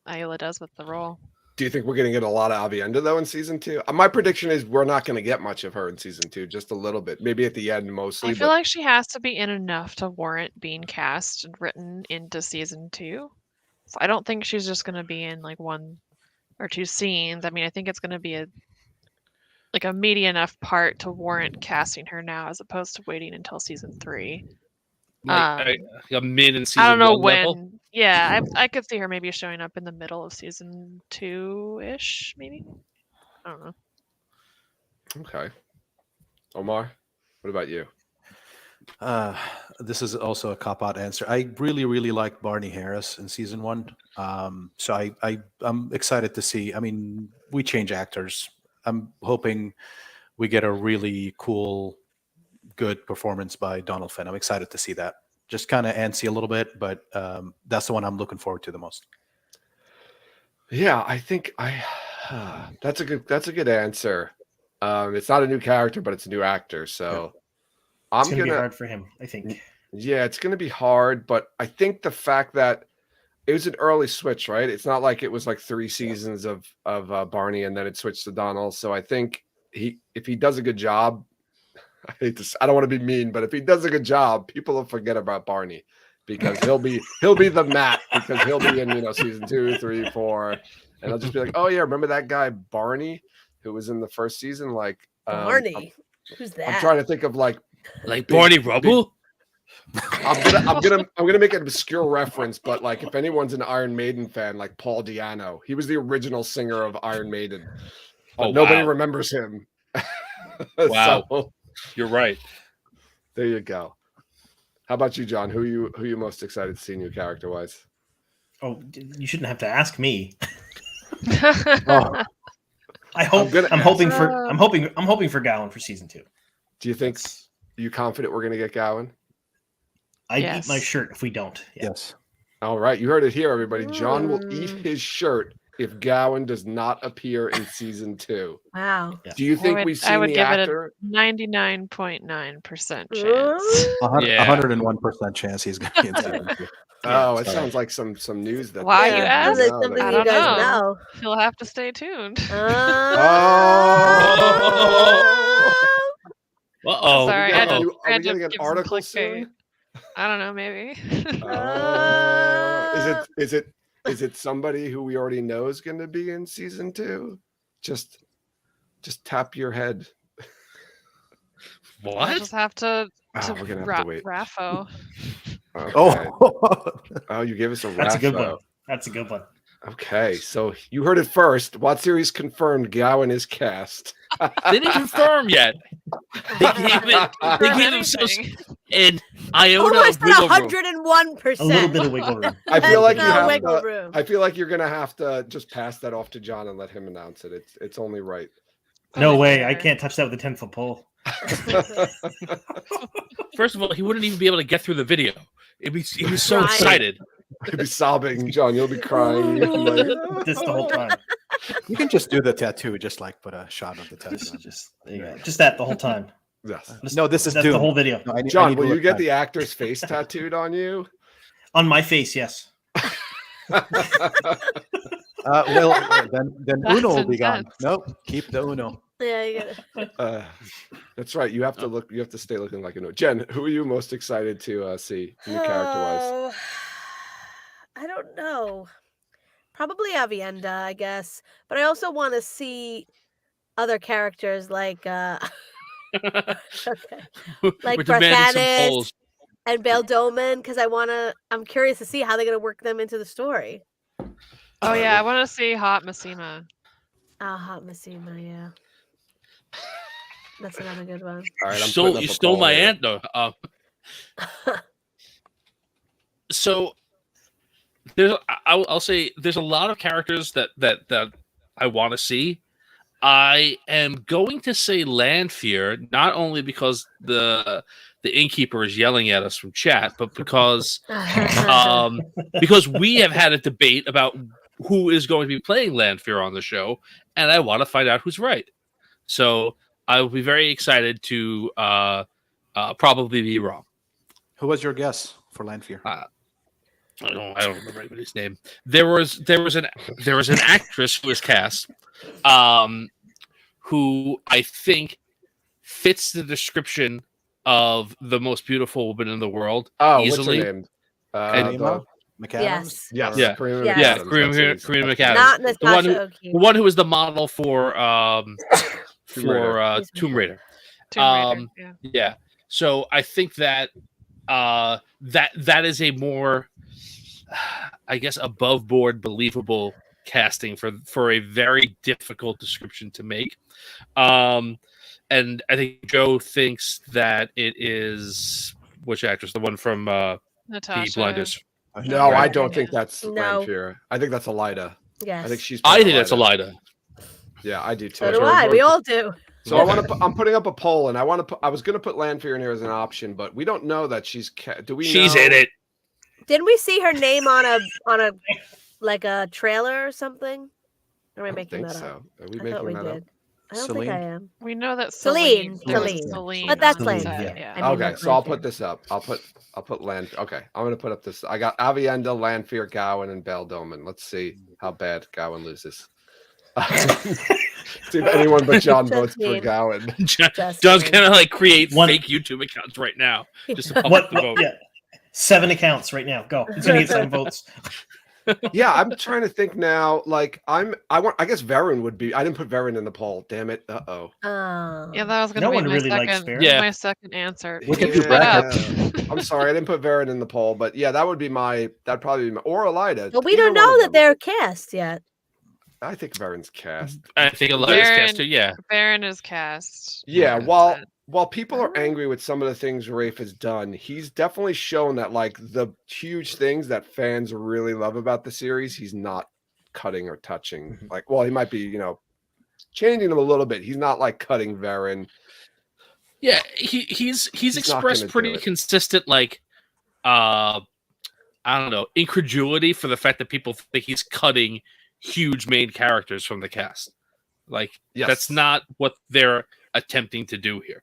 Ayla does with the role. Do you think we're going to get a lot of Avienda though in season 2? My prediction is we're not going to get much of her in season 2, just a little bit, maybe at the end mostly. I feel like she has to be in enough to warrant being cast and written into season 2. So I don't think she's just going to be in like 1 or 2 scenes. I mean, I think it's going to be a meaty enough part to warrant casting her now, as opposed to waiting until season 3. Like a mid in season I don't know 1 when. level? Yeah, I could see her maybe showing up in the middle of season 2-ish, maybe. I don't know. Okay. Omar, what about you? This is also a cop-out answer. I really, really liked Barney Harris in season 1. So I'm excited to see. I mean, we change actors. I'm hoping we get a really cool, good performance by Donald Finn. I'm excited to see that. Just kind of antsy a little bit, but that's the one I'm looking forward to the most. Yeah, I think that's a good answer. It's not a new character, but it's a new actor. So It's going to be hard for him, I think. Yeah, it's going to be hard, but I think the fact that it was an early switch, right? It's not like it was like 3 seasons of Barney and then it switched to Donald. So I think if he does a good job, I don't want to be mean, but if he does a good job, people will forget about Barney. because he'll be the Matt because he'll be in season 2, 3, 4, and I'll just be like, oh yeah, remember that guy Barney who was in the first season? Like Barney, who's that? I'm trying to think of like Barney Rubble. I'm gonna make an obscure reference, but like if anyone's an Iron Maiden fan, like Paul Di'Anno, he was the original singer of Iron Maiden. But nobody remembers him. Wow, So, you're right. There you go. How about you, John? Who you most excited to see new character wise? Oh, you shouldn't have to ask me. Oh, I'm hoping for Gowan for season 2. Do you think? Are you confident we're gonna get Gowan? I'd Yes. eat my shirt if we don't. Yeah. yes. All right, you heard it here, everybody. John will eat his shirt if Gowan does not appear in season 2. Wow. Do you think we've seen the give actor? it a 99.9% chance. 101% chance he's going to be in season 2. Oh, it sounds like some news that. Why you Yeah, ask? sounds like No, something I you don't guys know. know. You'll have to stay tuned. Oh, Sorry, are I had we to getting an give some article clickbait. soon? I don't know, maybe. Is it somebody who we already know is going to be in season 2? Just tap your head. I'll What? just have to We're gonna have to wait. Raffo. Okay. Oh, You gave us a That's a good Raffo. one. That's a good one. Okay, so you heard it first. What series confirmed Gowan is cast? They didn't confirm yet. They gave themselves an iota Almost of wiggle room. 101%. A little bit of wiggle room. I feel like you No have wiggle to. room. I feel like you're gonna have to just pass that off to John and let him announce it. It's only right. No way. I can't touch that with a 10-foot pole. First of all, he wouldn't even be able to get through the video. He was so Right. excited. You'll be sobbing, John. You'll be crying. This the whole time. you can just do the tattoo, just like put a shot of the tattoo. Just that the whole time. Yes. No, this is That's Doom. the whole video. No, I John, need to will you look get back. the actor's face tattooed on you? On my face, yes. Then That's Uno will be gone. intense. Nope, keep the Uno. Yeah, you gotta. That's right. You have to look. You have to stay looking like a no. Jen, who are you most excited to see new character wise? Oh, I don't know. Probably Avienda, I guess. But I also want to see other characters like okay. Like We're demanding some Barthanes polls. and Beldomen, because I'm curious to see how they're gonna work them into the story. Oh yeah, I want to see Hot Massima. Hot Massima, yeah. That's another good one. All right, You stole my aunt though. So I'll say there's a lot of characters that I want to see. I am going to say Landfear, not only because the innkeeper is yelling at us from chat, but because we have had a debate about who is going to be playing Landfear on the show, and I want to find out who's right. So I will be very excited to probably be wrong. Who was your guess for Landfear? I don't remember anybody's name. There was an actress who was cast, who I think fits the description of the most beautiful woman in the world. Oh, easily. what's her name? Karima McAdams? Yes. Yes. Yeah. Karima Yeah. McAdams. Karima That's McAdams. Not The one Natasha O'Keefe. The one who was the model for Raider. Tomb Raider. Tomb Raider, yeah. Yeah. So I think that that is a more, I guess, above board, believable casting for a very difficult description to make. And I think Joe thinks that it is which actress? The one from Peaky Natasha. Blinders. No, I Right. don't think that's No. Landfear. I think that's Elida. Yes. I think she's. I playing think that's Elida. Yeah, I do too. So do I. We all do. So I want to. I'm putting up a poll, and I want to. I was going to put Landfear in here as an option, but we don't know that she's. Do we? She's know? in it. Didn't we see her name on a like a trailer or something? Or am I I don't making think that up? so. Are we I thought we making that up? did. I don't Celine? think I am. We know that Celine. Celine. But that's on the Landfear. set, yeah. I mean, Okay, not so I'll Landfear. put this up. I'll put Land. Okay, I'm gonna put up this. I got Avienda, Landfear, Gowan, and Beldomen. Let's see how bad Gowan loses. See if anyone but John votes for Justine. Gowan. John's Justine. gonna like create One- fake YouTube accounts right now just to pump What? up the vote. Yeah. 7 accounts right now. Go. It's gonna get 7 votes. Yeah, I'm trying to think now. Like, I guess Varen would be. I didn't put Varen in the poll. Damn it. Oh. Yeah, that was gonna No be one my really likes second. Baron. Yeah. My second answer. We can do Shut up. I'm sorry, I didn't put Varen in the poll, but yeah, that would be my. That'd probably be my, or Elida. But we Either don't one of know that them. they're cast yet. I think Varen's cast. I think Elias cast too. Yeah. Baron is cast. Yeah, 100%. while people are angry with some of the things Rafe has done, he's definitely shown that like the huge things that fans really love about the series, he's not cutting or touching. Like, well, he might be, changing them a little bit. He's not like cutting Varen. Yeah, he's not gonna expressed do pretty it. consistent, like, I don't know, incredulity for the fact that people think he's cutting huge main characters from the cast. Like, Yes. that's not what they're attempting to do here,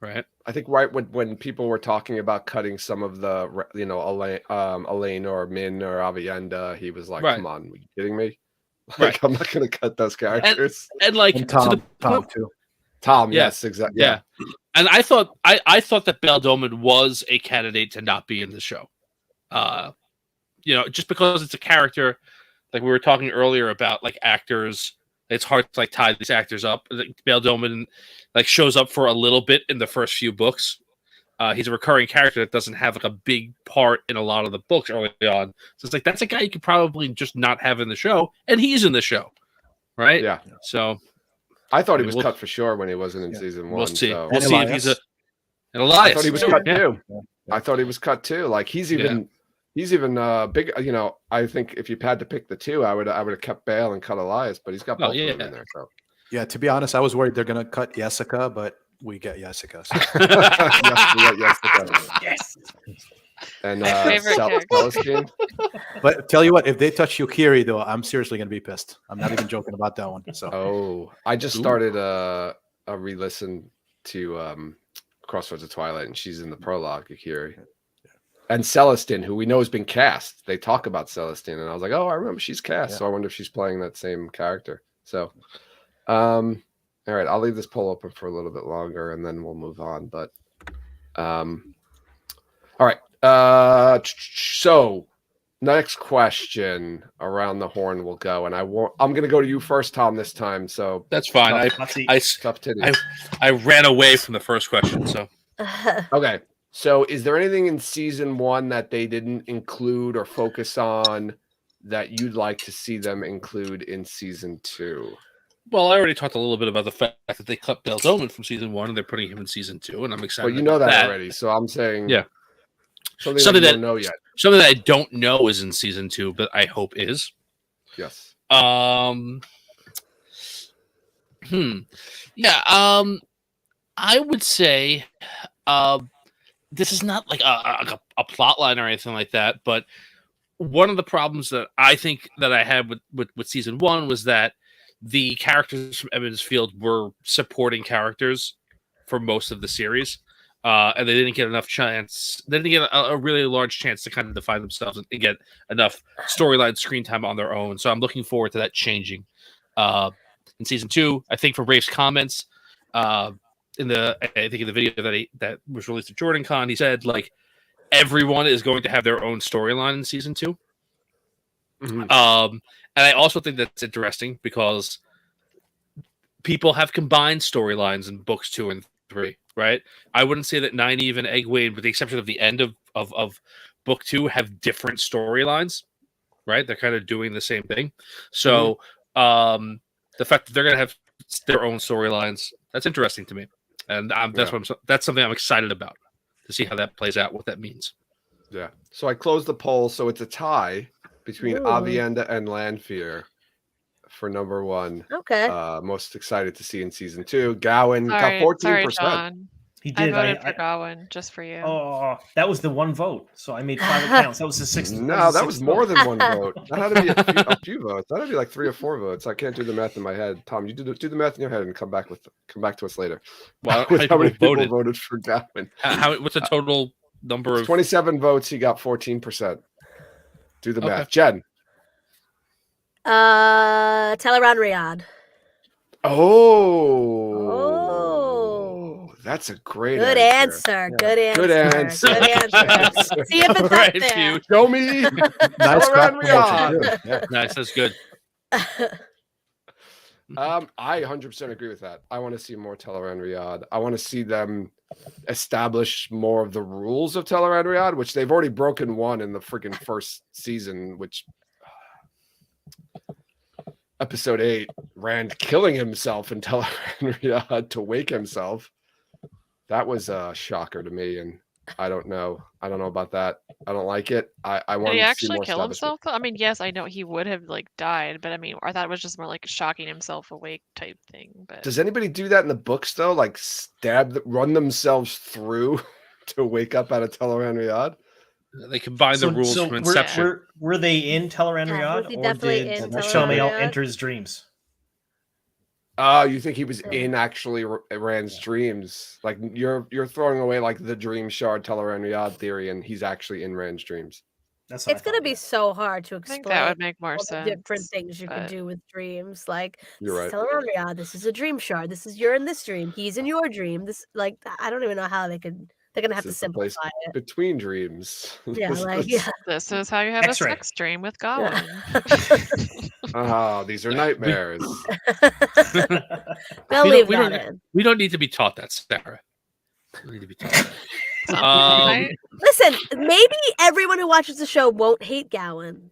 right? I think right when people were talking about cutting some of the, Elaine or Min or Avienda, he was like, Right. "Come on, are you kidding me? Like, Right. I'm not going to cut those characters." And like And to Tom, the Tom point- too. Tom, Yeah. yes, exactly. yeah. And I thought that Baldomin was a candidate to not be in the show. Just because it's a character, like we were talking earlier about, like, actors, it's hard to like tie these actors up. Like, Baldomin like shows up for a little bit in the first few books. He's a recurring character that doesn't have like a big part in a lot of the books early on. So it's like that's a guy you could probably just not have in the show, and he's in the show, right? Yeah. So I thought he I mean, was we'll- cut for sure when he wasn't in Yeah. season we'll one. see. So. We'll see if he's an I Elias. thought he was too. cut Yeah. too. Yeah. I thought he was cut too. Like he's even big. I think if you had to pick the two, I would have kept Bale and cut Elias, but he's got both of them in there. So Yeah, to be honest, I was worried they're gonna cut Jessica, but we get Jessica. So. Yes. And My favorite character. Celestine. But tell you what, if they touch Yukiri, though, I'm seriously gonna be pissed. I'm not even joking about that one. So Oh, I just Ooh. started a re-listen to Crossroads of Twilight, and she's in the prologue, Akiri. And Celestine, who we know has been cast. They talk about Celestine, and I was like, oh, I remember she's cast. Yeah. So I wonder if she's playing that same character. So, all right, I'll leave this poll open for a little bit longer, and then we'll move on. But, all right. So next question around the horn will go, and I'm going to go to you first, Tom, this time. So That's fine. Let's see. tough titties. I ran away from the first question, so Okay. So is there anything in season one that they didn't include or focus on that you'd like to see them include in season two? well, I already talked a little bit about the fact that they cut Baldomin from season one and they're putting him in season two, and I'm excited. Well, you know about that already. So I'm saying Yeah. something Something that you that- don't know yet. Something that I don't know is in season two, but I hope is. Yes. Yeah. I would say, this is not like a plot line or anything like that, but one of the problems that I think that I had with season one was that the characters from Emmons Field were supporting characters for most of the series. And they didn't get enough chance. They didn't get a really large chance to kind of define themselves and get enough storyline screen time on their own. So I'm looking forward to that changing in season two. I think from Rafe's comments in the video that was released at Jordan Con, he said like everyone is going to have their own storyline in season two. Mhm. And I also think that's interesting because people have combined storylines in books 2 and 3. Right, I wouldn't say that Nynaeve and Egwene, with the exception of the end of book 2, have different storylines. Right, they're kind of doing the same thing. So the fact that they're going to have their own storylines, that's interesting to me, and that's something I'm excited about to see how that plays out, what that means. Yeah. So I closed the poll, so it's a tie between Ooh. Avienda and Lanfear for number one. Okay. Most excited to see in season two. Gowan Sorry, got 14%. sorry, John. He I did. voted for Gawain just for you. Oh, that was the one vote. So I made 5 accounts. That was the sixth. No, that was more than one vote. That had to be a few votes. That had to be like 3 or 4 votes. I can't do the math in my head. Tom, you do the math in your head and come back to us later. Well, With how many people voted? voted for Gowan? What's the total number of? 27 votes. He got 14%. Do the Okay. math, Jen. Teleron Riyadh. Oh, Oh. That's a great Good answer. Good answer. Good answer. Good answer. See if it's up Right, there. you. Show me. Nice Teleran crack promotion, Riyadh. too. Yeah. Nice, that's good. I 100% agree with that. I want to see more Teleran Riyadh. I want to see them establish more of the rules of Teleran Riyadh, which they've already broken one in the freaking first season, which episode 8, Rand killing himself in Teleran Riyadh to wake himself. That was a shocker to me, and I don't know about that. I don't like it. I Did want he to see actually more kill establishment. himself? Though? I mean, yes, I know he would have like died, but I mean, I thought it was just more like shocking himself awake type thing. But Does anybody do that in the books though? Like run themselves through to wake up out of Teleran Riyadh? They combine the rules from Inception. Were they in Teleran Yeah, was Riyadh, he or definitely did in Teleran Shamael Riyadh? enter his dreams? Oh, you think he was Yeah. in actually Rand's dreams? Like you're throwing away like the dream shard Teleran Riyadh theory, and he's actually in Rand's dreams. That's what It's I gonna thought, be yeah. so hard to I think explain that would make more all the sense. different things you can but- do with dreams. Like, You're right. Teleran Riyadh, this is a dream shard. This is you're in this dream. He's in your dream. This, like, I don't even know how they could. They're gonna have This to is the place simplify it. between dreams. Yeah, This like, is- yeah. This is how you have X-ray. a sex dream with Gawain. These are nightmares. They'll We don't- leave we that don't- in. We don't need to be taught that, Sarah. We don't need to be taught that. Some Um, might. Listen, maybe everyone who watches the show won't hate Gowan.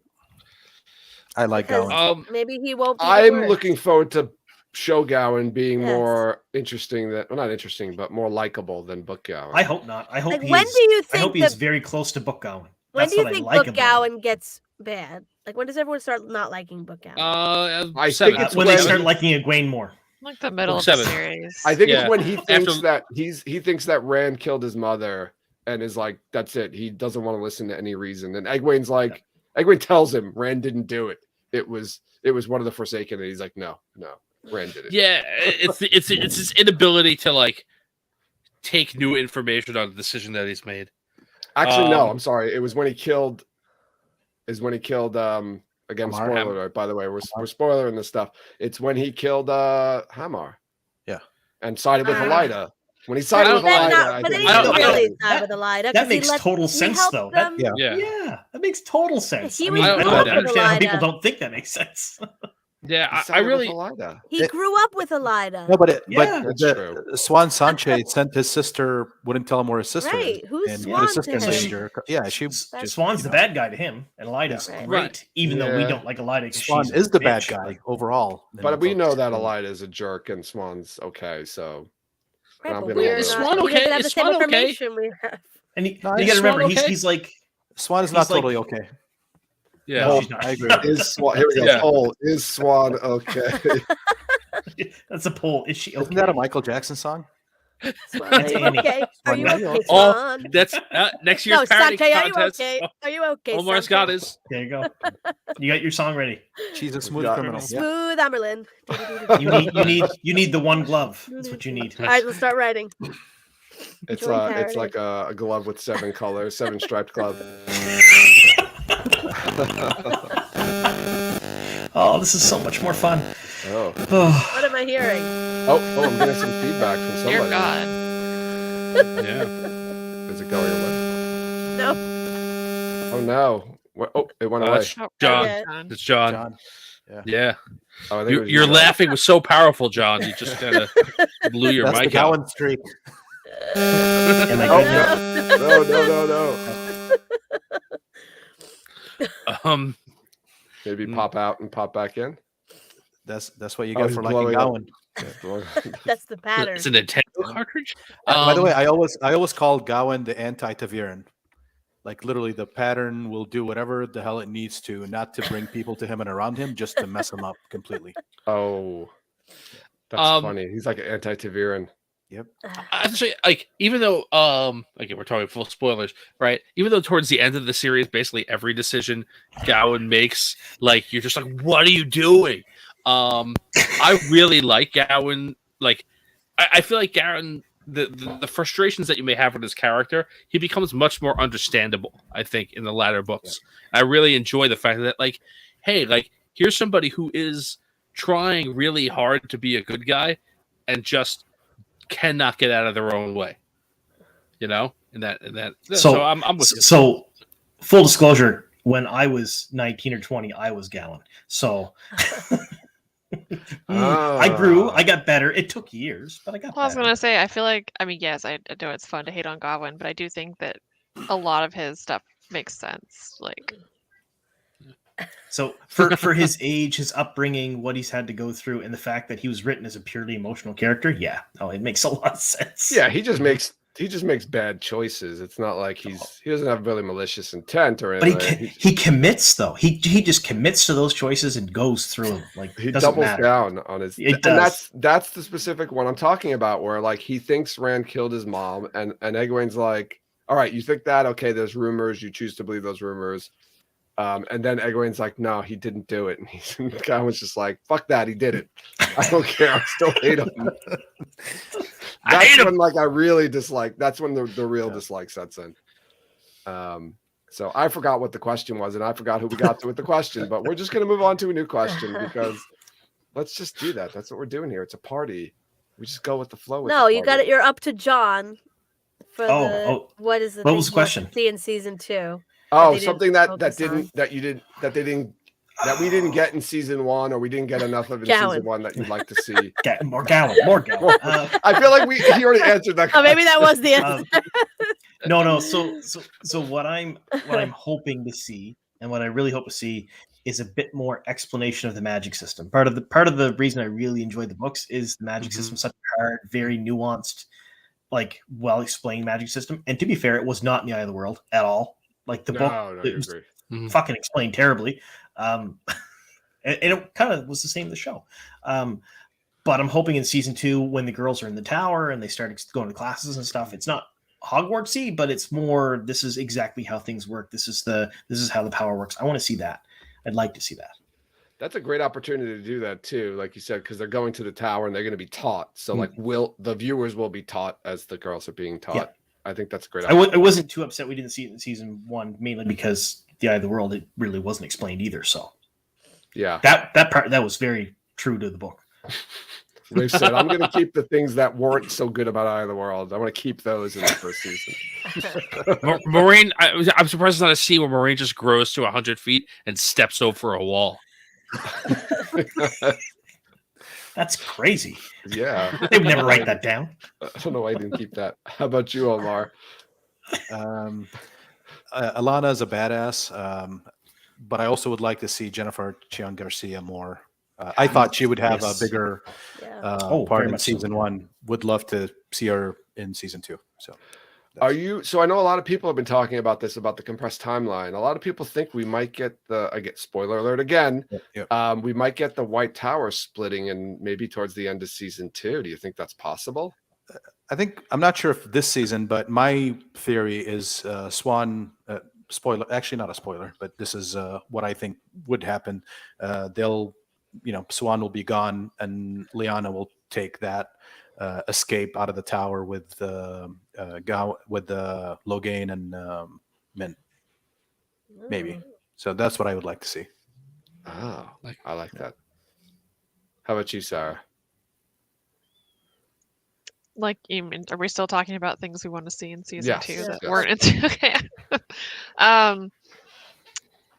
I like Because- Gowan. Maybe he won't. Be the I'm worst. looking forward to show Gowan being Yes. more interesting than not interesting, but more likable than Book Gowan. I hope not. I hope Like, he's. when do you I hope think he's that? very close to Book Gowan. When That's do you what I think like Book about Gowan gets bad? Like, when does everyone start not liking Book Gowan? I seven. think it's when they when- start liking Egwene more. Like the middle Book of the 7. series. I think Yeah. it's when he thinks After- that he thinks that Rand killed his mother and is like, that's it. He doesn't want to listen to any reason. And Egwene's like, Egwene tells him Rand didn't do it. It was one of the Forsaken, and he's like, no, Rand did it. Yeah, it's his inability to like take new information on the decision that he's made. Actually, no, Um, I'm sorry. It was when he killed. Again, Hamar. spoiler alert, by the way. We're spoiling this stuff. It's when he killed Hamar. Yeah. And sided with Ah. Elida. When he sided with But then Elida, not- I but then think he I didn't don't- really that- side with Elida. 'cause that he makes let- total he sense, helped though. That- them- Yeah. Yeah, that makes total sense. He I was mean, I good don't with understand how Elida. people don't think that makes sense. Yeah, he I sided with really Elida. He It- grew up with Elida. No, but Yeah, that's the true. Swan Sanche sent his sister, wouldn't tell him where his sister Right, is. who's and Swan put his sister to in him? danger. Yeah, she That's- Swan's the bad guy to him, and Elida's Right. great, even though we Yeah. don't like Elida. 'cause Swan she's is a the bad bitch, guy overall. in But the we know books. that Elida is a jerk and Swan's okay, so Right, I'm but gonna we're let Is it- not- Swan he doesn't okay? have the Is same Swan okay? information we have. And No, you is got to Swan remember, okay? he's like, Swan is he's not like- totally okay. yeah. no, she's not. I agree. is Swan here we go. Yeah. Poll, is Swan okay? That's a poll. Is she okay? Isn't that a Michael Jackson song? Swan, are you Annie. okay? Are you Swan, okay, Oh, Swan? that's next No, year's parody Sanjay, are you contest. okay? Are you okay, Omar Sanjay? Scott is. There you go. You got your song ready. She's a smooth got- criminal. Yeah. Smooth Amerlin. You need the one glove. That's what you need. All right, let's start writing. It's Join it's parody. like a glove with 7 colors, 7 striped glove. Oh, this is so much more fun. Oh. Oh, What am I hearing? Oh, I'm getting some feedback from somebody. Dear God. Yeah. Is it going away? No. Oh no. What? Oh, it went away. That's John. Okay. It's John. John. Yeah. Oh, I think it was Your you. laughing was so powerful, John. You just kind of blew your That's the mic out. Gowan streak. and I Oh, got no, no, no, no. Maybe pop out and pop back in. That's what you Oh, get he's for liking blowing up. Gowan. That's the pattern. It's a Nintendo cartridge. By the way, I always call Gowan the anti-Taviran. Like literally, the pattern will do whatever the hell it needs to, not to bring people to him and around him, just to mess him up completely. Oh, that's funny. He's like an anti-Taviran. actually, like even though again we're talking full spoilers, right? Even though towards the end of the series, basically every decision Gowan makes, like you're just like, what are you doing? I really like Gowan. Like I feel like Gowan, the frustrations that you may have with his character, he becomes much more understandable, I think, in the latter books. I really enjoy the fact that, like, hey, like, here's somebody who is trying really hard to be a good guy and just cannot get out of their own way. You know, and that. So- So I'm with you. So, full disclosure, when I was 19 or 20, I was Gowan. So, I grew, I got better. It took years, but I got Well, I was better. gonna say, I feel like, I mean, yes, I know it's fun to hate on Godwin, but I do think that a lot of his stuff makes sense. Like, So for his age, his upbringing, what he's had to go through, and the fact that he was written as a purely emotional character, yeah, no, it makes a lot of sense. Yeah, he just makes bad choices. It's not like he doesn't have really malicious intent or But anything. he commits though. He just commits to those choices and goes through them. Like He doesn't doubles matter. down on his, It and does. that's the specific one I'm talking about, where like he thinks Rand killed his mom, and Egwene's like, all right, you think that? Okay, there's rumors. You choose to believe those rumors. And then Egwene's like, no, he didn't do it. And the guy was just like, fuck that, he did it. I don't care. I still hate him. That's when like I really dislike. That's when the real dislike sets in. So I forgot what the question was, and I forgot who we got to with the question. But we're just gonna move on to a new question because let's just do that. That's what we're doing here. It's a party. We just go with the flow. No, you got it. You're up to John. For what is the what was the question? See in season 2. Oh, they didn't something that focus on. that we didn't get in season 1, or we didn't get enough of in Gowan. season 1 that you'd like to see. More Gowan. I feel like he already answered that. Oh, maybe that was the answer. No. So what I'm hoping to see, and what I really hope to see, is a bit more explanation of the magic system. Part of the reason I really enjoyed the books is the magic system, such a hard, very nuanced, like well explained magic system. And to be fair, it was not in the Eye of the World at all. Like the book, it was fucking explained terribly. And it kind of was the same in the show. But I'm hoping in season 2, when the girls are in the tower and they start going to classes and stuff, it's not Hogwartsy, but it's more, this is exactly how things work. This is how the power works. I want to see that. I'd like to see that. That's a great opportunity to do that too, like you said, because they're going to the tower and they're going to be taught. So like, the viewers will be taught as the girls are being taught. Yeah. I think that's a great. I wasn't too upset we didn't see it in season 1, mainly because the Eye of the World, it really wasn't explained either. So yeah, that part that was very true to the book. They said, I'm going to keep the things that weren't so good about Eye of the World. I want to keep those in the first season. Moraine, I'm surprised not to see where Moraine just grows to 100 feet and steps over a wall. That's crazy. Yeah. They would never write that down. I don't know why I didn't keep that. How about you, Omar? Alana is a badass, but I also would like to see Jennifer Cheon Garcia more. I thought she would have a bigger part in season 1. Would love to see her in season 2. So, so I know a lot of people have been talking about this, about the compressed timeline. A lot of people think we might get spoiler alert again. Yep. We might get the White Tower splitting and maybe towards the end of season 2. Do you think that's possible? I'm not sure if this season, but my theory is Swan. Spoiler, actually not a spoiler, but this is what I think would happen. Swan will be gone, and Lyanna will take that escape out of the tower with Logain and Min. Maybe. So that's what I would like to see. Oh, I like that. How about you, Sarah? Like, are we still talking about things we want to see in season 2 that yes. weren't in? Okay.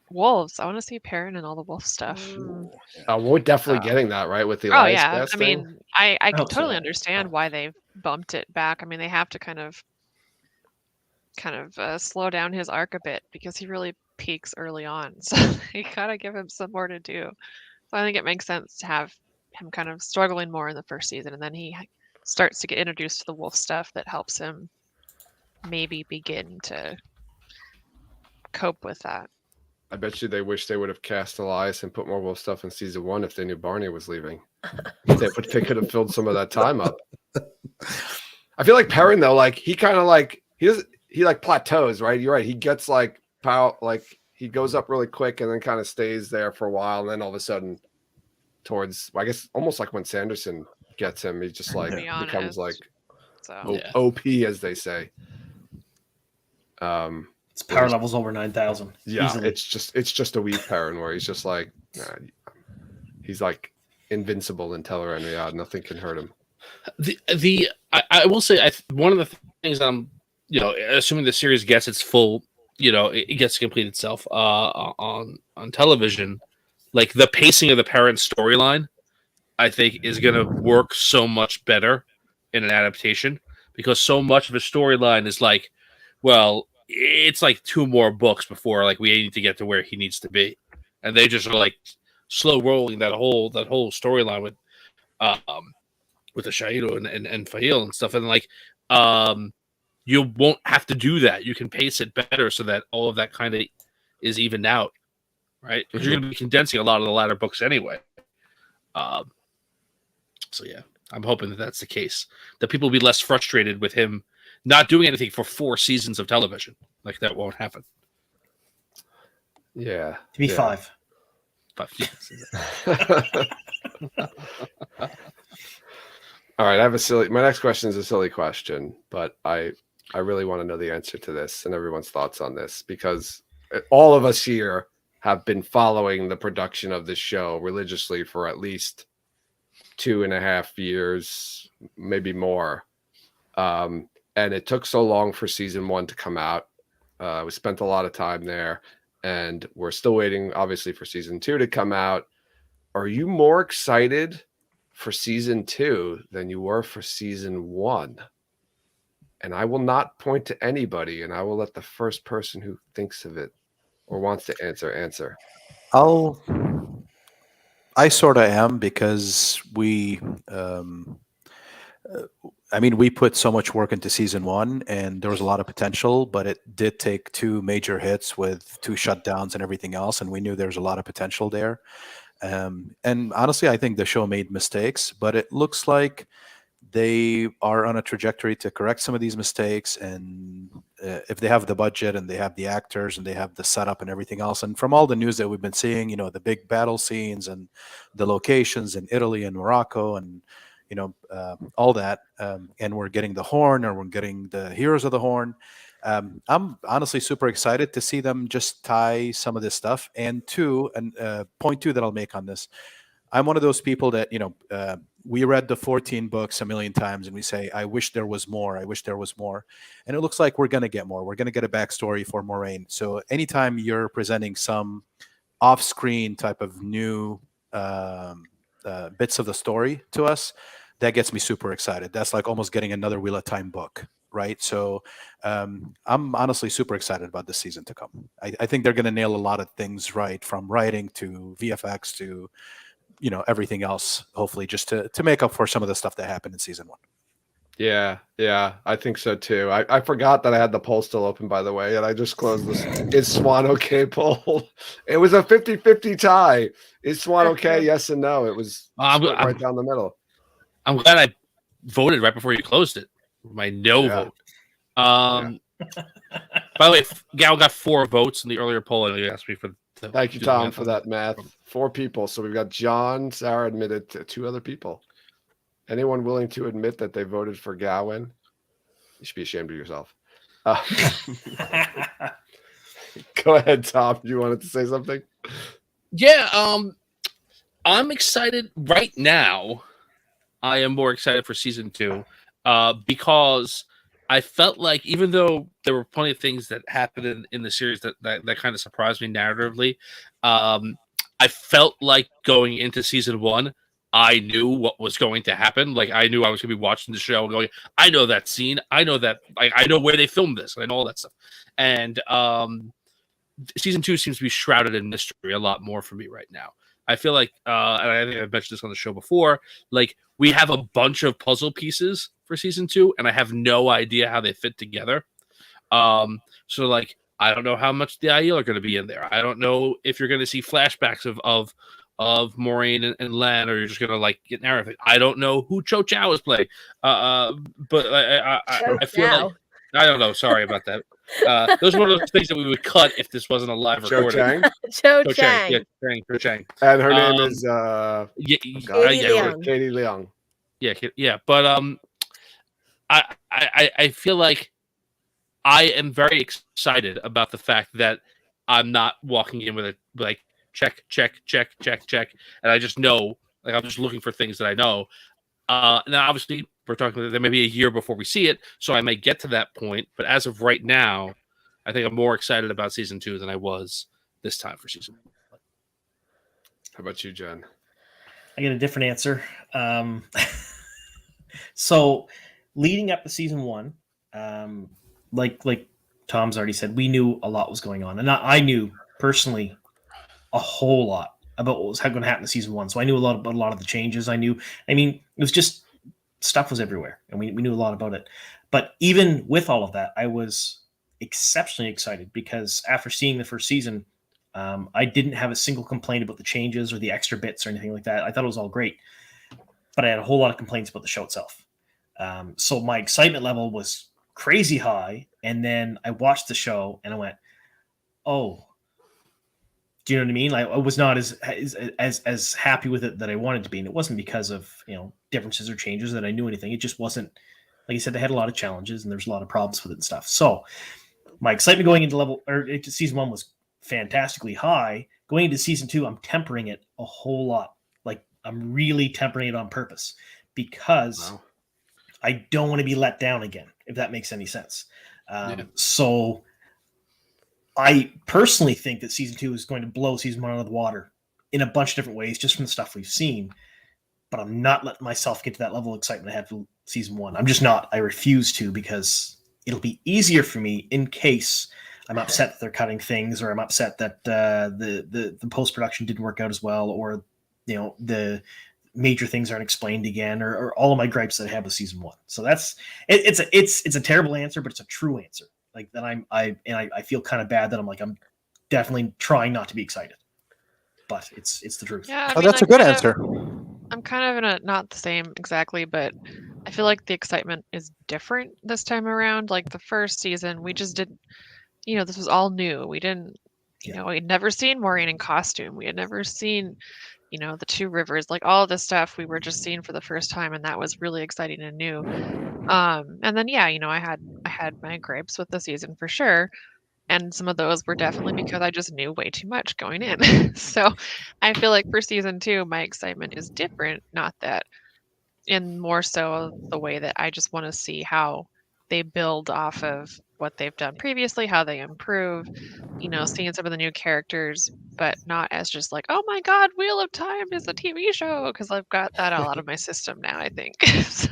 Wolves. I want to see Perrin and all the wolf stuff. We're definitely getting that, right? With the Elias casting? I mean, I can totally understand why they've bumped it back. I mean, they have to kind of slow down his arc a bit because he really peaks early on. So you gotta give him some more to do. So I think it makes sense to have him kind of struggling more in the first season, and then he starts to get introduced to the wolf stuff that helps him maybe begin to cope with that. I bet you they wish they would have cast Elias and put more wolf stuff in season 1 if they knew Barney was leaving. They could have filled some of that time up. I feel like Perrin though, like he kind of like he plateaus, right? You're right. He gets like power, like he goes up really quick and then kind of stays there for a while, and then all of a sudden, towards I guess almost like when Sanderson gets him, he just like becomes like OP, as they say. Its power level's over 9,000. Yeah, easily. it's just a weak Perrin where he's just like he's like invincible in Tel'aran'rhiod. Nothing can hurt him. I will say one of the things I'm, assuming the series gets its full, it gets to complete itself on television, like the pacing of the parent storyline, I think is going to work so much better in an adaptation because so much of the storyline is like, well, it's like 2 more books before like we need to get to where he needs to be, and they just are like slow rolling that whole storyline with the Shaido and Fahil and stuff, and like you won't have to do that. You can pace it better so that all of that kind of is evened out, right? Because you're going to be condensing a lot of the latter books anyway. So yeah, I'm hoping that that's the case. That people will be less frustrated with him not doing anything for 4 seasons of television. Like that won't happen. Yeah. To be yeah. 5. But All right, I have my next question is a silly question, but I really want to know the answer to this and everyone's thoughts on this because all of us here have been following the production of this show religiously for at least 2.5 years, maybe more. And it took so long for season 1 to come out. We spent a lot of time there, and we're still waiting, obviously, for season 2 to come out. Are you more excited for season 2 than you were for season 1? And I will not point to anybody, and I will let the first person who thinks of it or wants to answer. I sort of am because we put so much work into season 1 and there was a lot of potential, but it did take 2 major hits with 2 shutdowns and everything else, and we knew there was a lot of potential there. And honestly, I think the show made mistakes, but it looks like they are on a trajectory to correct some of these mistakes. And if they have the budget and they have the actors and they have the setup and everything else, and from all the news that we've been seeing, the big battle scenes and the locations in Italy and Morocco and all that, and we're getting the horn, or we're getting the heroes of the horn. I'm honestly super excited to see them just tie some of this stuff. And point 2 that I'll make on this, I'm one of those people that we read the 14 books a million times and we say, I wish there was more, I wish there was more. And it looks like we're going to get more. We're going to get a backstory for Moraine. So anytime you're presenting some off-screen type of new bits of the story to us, that gets me super excited. That's like almost getting another Wheel of Time book, right? So I'm honestly super excited about this season to come. I think they're going to nail a lot of things right, from writing to VFX to everything else, hopefully, just to make up for some of the stuff that happened in season 1. Yeah, I think so too. I forgot that I had the poll still open, by the way, and I just closed this. Is Swan okay poll? It was a 50-50 tie. Is Swan okay? Yes and no. It was right down the middle. I'm glad I voted right before you closed it. My no vote. By the way, Gal got 4 votes in the earlier poll, and you asked me for. Thank you, Tom, for that math. 4 people. So we've got John, Sarah admitted to 2 other people. Anyone willing to admit that they voted for Gowan? You should be ashamed of yourself. Go ahead, Tom. You wanted to say something? Yeah, I'm excited right now. I am more excited for season 2 because I felt like, even though there were plenty of things that happened in the series that kind of surprised me narratively, I felt like going into season 1, I knew what was going to happen. Like, I knew I was going to be watching the show and going, I know that scene. I know that. I know where they filmed this and all that stuff. And season 2 seems to be shrouded in mystery a lot more for me right now. I feel like, and I think I've mentioned this on the show before, like, we have a bunch of puzzle pieces for season 2, and I have no idea how they fit together. So, like, I don't know how much the Aiel are going to be in there. I don't know if you're going to see flashbacks of Moraine and Lan, or you're just going to, like, get narrative. I don't know who Cho Chao is playing. But I feel like, I don't know. Sorry about that. Those are one of those things that we would cut if this wasn't a live recording. Cho Chang. Yeah, Cho Chang. And her name is Katie Leung. Yeah. But I feel like I am very excited about the fact that I'm not walking in with a check, and I just know, like, I'm just looking for things that I know. Now, obviously, we're talking there may be a year before we see it, so I may get to that point. But as of right now, I think I'm more excited about season 2 than I was this time for season 1. How about you, Jen? I get a different answer. So, leading up to season 1, like Tom's already said, we knew a lot was going on, and I knew personally a whole lot about what was going to happen in season 1. So I knew a lot about a lot of the changes. I mean, it was just stuff was everywhere, and we knew a lot about it. But even with all of that, I was exceptionally excited because after seeing the first season, I didn't have a single complaint about the changes or the extra bits or anything like that. I thought it was all great, but I had a whole lot of complaints about the show itself. So my excitement level was crazy high, and then I watched the show and I went, "Oh, do you know what I mean?" Like, I was not as happy with it that I wanted to be, and it wasn't because of differences or changes that I knew anything. It just wasn't, like I said, they had a lot of challenges and there's a lot of problems with it and stuff. So my excitement going into season 1 was fantastically high. Going into season 2, I'm tempering it a whole lot. Like, I'm really tempering it on purpose because I don't want to be let down again, if that makes any sense. So I personally think that season 2 is going to blow season 1 out of the water in a bunch of different ways, just from the stuff we've seen. But I'm not letting myself get to that level of excitement I had for season 1. I'm just not. I refuse to, because it'll be easier for me in case I'm upset that they're cutting things, or I'm upset that the post-production didn't work out as well, or the major things aren't explained again, or all of my gripes that I have with season 1. So that's it's a terrible answer, but it's a true answer. Like, that I feel kind of bad that I'm definitely trying not to be excited, but it's the truth. Yeah, That's a good answer. I'm kind of in a not the same exactly, but I feel like the excitement is different this time around. Like the first season, we just didn't, this was all new. We didn't, we'd never seen Maureen in costume. We had never seen, the two rivers, like all of this stuff we were just seeing for the first time, and that was really exciting and new. And then I had my gripes with the season for sure. And some of those were definitely because I just knew way too much going in. So I feel like for season 2, my excitement is different. Not that, and more so the way that I just want to see how they build off of what they've done previously, how they improve, seeing some of the new characters, but not as just like, oh my God, Wheel of Time is a TV show, because I've got that all out of my system now, I think. So.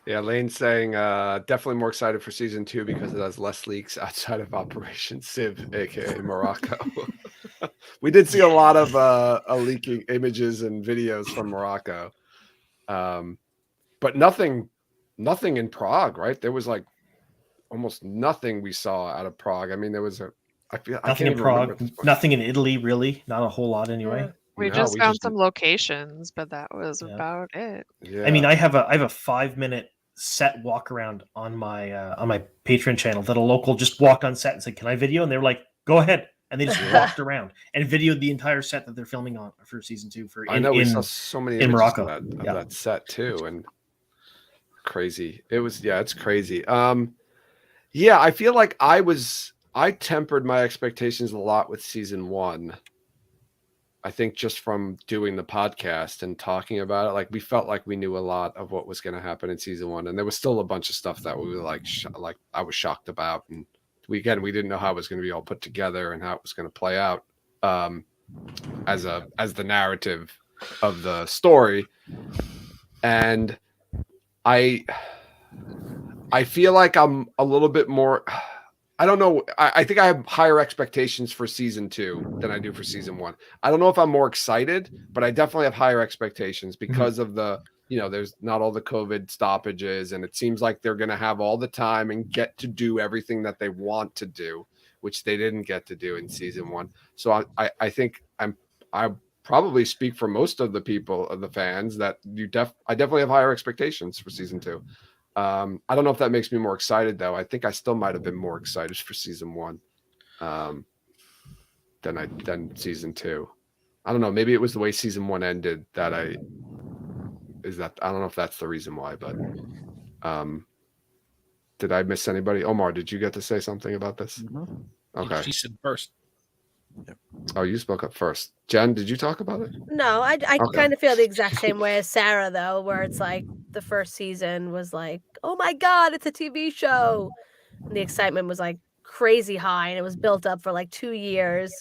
Yeah, Lane's saying definitely more excited for season 2 because it has less leaks outside of Operation Civ, aka Morocco. We did see a lot of leaking images and videos from Morocco, but nothing in Prague, right? There was like almost nothing we saw out of Prague. I mean, there was nothing in Prague, nothing in Italy, really, not a whole lot anyway. We just found some locations, but that was about it. Yeah. I mean, I have a 5-minute set walk around on my Patreon channel that a local just walked on set and said, "Can I video?" And they were like, "Go ahead." And they just walked around and videoed the entire set that they're filming on for season 2. We saw so many in Morocco of that set too, and crazy. It's crazy. Yeah, I feel like I tempered my expectations a lot with season 1. I think just from doing the podcast and talking about it, like, we felt like we knew a lot of what was going to happen in season 1, and there was still a bunch of stuff that we were like I was shocked about, and we didn't know how it was going to be all put together and how it was going to play out as the narrative of the story. And I feel like I'm a little bit more. I don't know. I think I have higher expectations for season 2 than I do for season 1. I don't know if I'm more excited, but I definitely have higher expectations because of the, there's not all the COVID stoppages, and it seems like they're going to have all the time and get to do everything that they want to do, which they didn't get to do in season 1. So I think I probably speak for most of the people, of the fans, that I definitely have higher expectations for season 2. I don't know if that makes me more excited, though. I think I still might have been more excited for season 1 than season 2. I don't know. Maybe it was the way season 1 ended I don't know if that's the reason why, but did I miss anybody? Omar, did you get to say something about this? Mm-hmm. Okay. She said first. Oh, you spoke up first. Jen, did you talk about it? No, I Okay. kind of feel the exact same way as Sarah, though, where it's like the first season was like, oh my God, it's a TV show. And the excitement was like crazy high, and it was built up for like 2 years.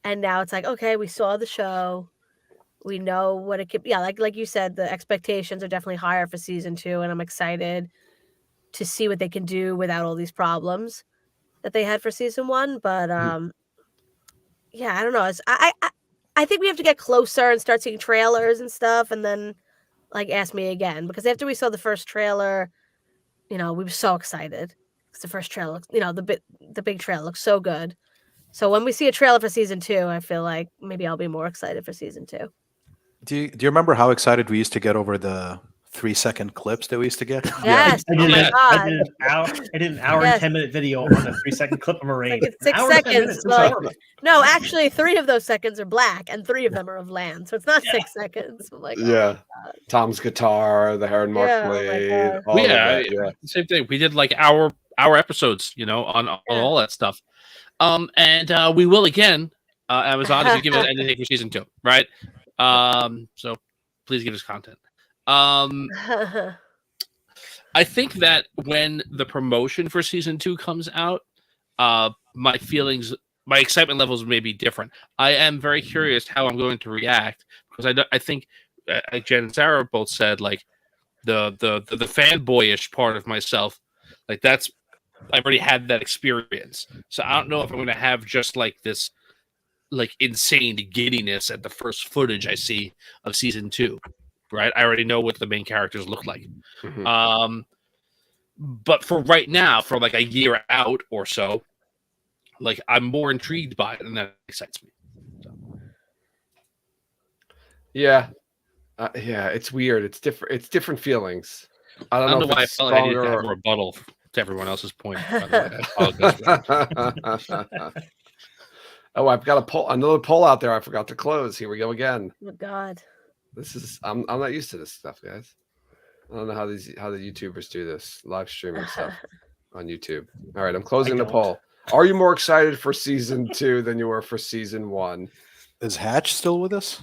And now it's like, okay, we saw the show. We know what it could be. Yeah, like you said, the expectations are definitely higher for season 2, and I'm excited to see what they can do without all these problems that they had for season 1. But yeah, I don't know. I think we have to get closer and start seeing trailers and stuff, and then like ask me again, because after we saw the first trailer, we were so excited. Because the first trailer, the big trailer looks so good. So when we see a trailer for season 2, I feel like maybe I'll be more excited for season 2. Do you remember how excited we used to get over the 3-second clips that we used to get? Yes. I Oh did, my yeah. I God. did an hour. I did an hour Yes. and 10-minute video on a 3-second clip of a rain. Like it's 6 An hour and 10 seconds, minutes, but like- however. No, actually, 3 of those seconds are black, and 3 of them are of land. So it's not 6 seconds. I'm like, oh my Yeah. God. Tom's guitar, the Heron Mark Yeah, oh my blade, God. all of Yeah, that. Yeah. same thing. We did like our episodes, on all that stuff. And we will again, Amazon, if you give us anything for season 2, right? So please give us content. I think that when the promotion for season 2 comes out, my excitement levels may be different. I am very curious how I'm going to react, because I think, like Jen and Sarah both said, like the fanboyish part of myself, like I've already had that experience. So I don't know if I'm going to have just like this, like insane giddiness at the first footage I see of season 2. Right, I already know what the main characters look like. Mhm. But for right now, for like a year out or so, like I'm more intrigued by it, and that excites me. Yeah. Yeah, it's weird. It's different. It's different feelings. I I don't don't know if why I it's felt like I needed to have a stronger rebuttal to everyone else's point. By the way. I apologize for that. Oh, I've got another poll out there I forgot to close. Here we go again. Oh God. I'm not used to this stuff, guys. I don't know how the YouTubers do this live streaming stuff on YouTube. All right, I'm closing the don't. poll. Are you more excited for season 2 than you were for season 1? Is Hatch still with us?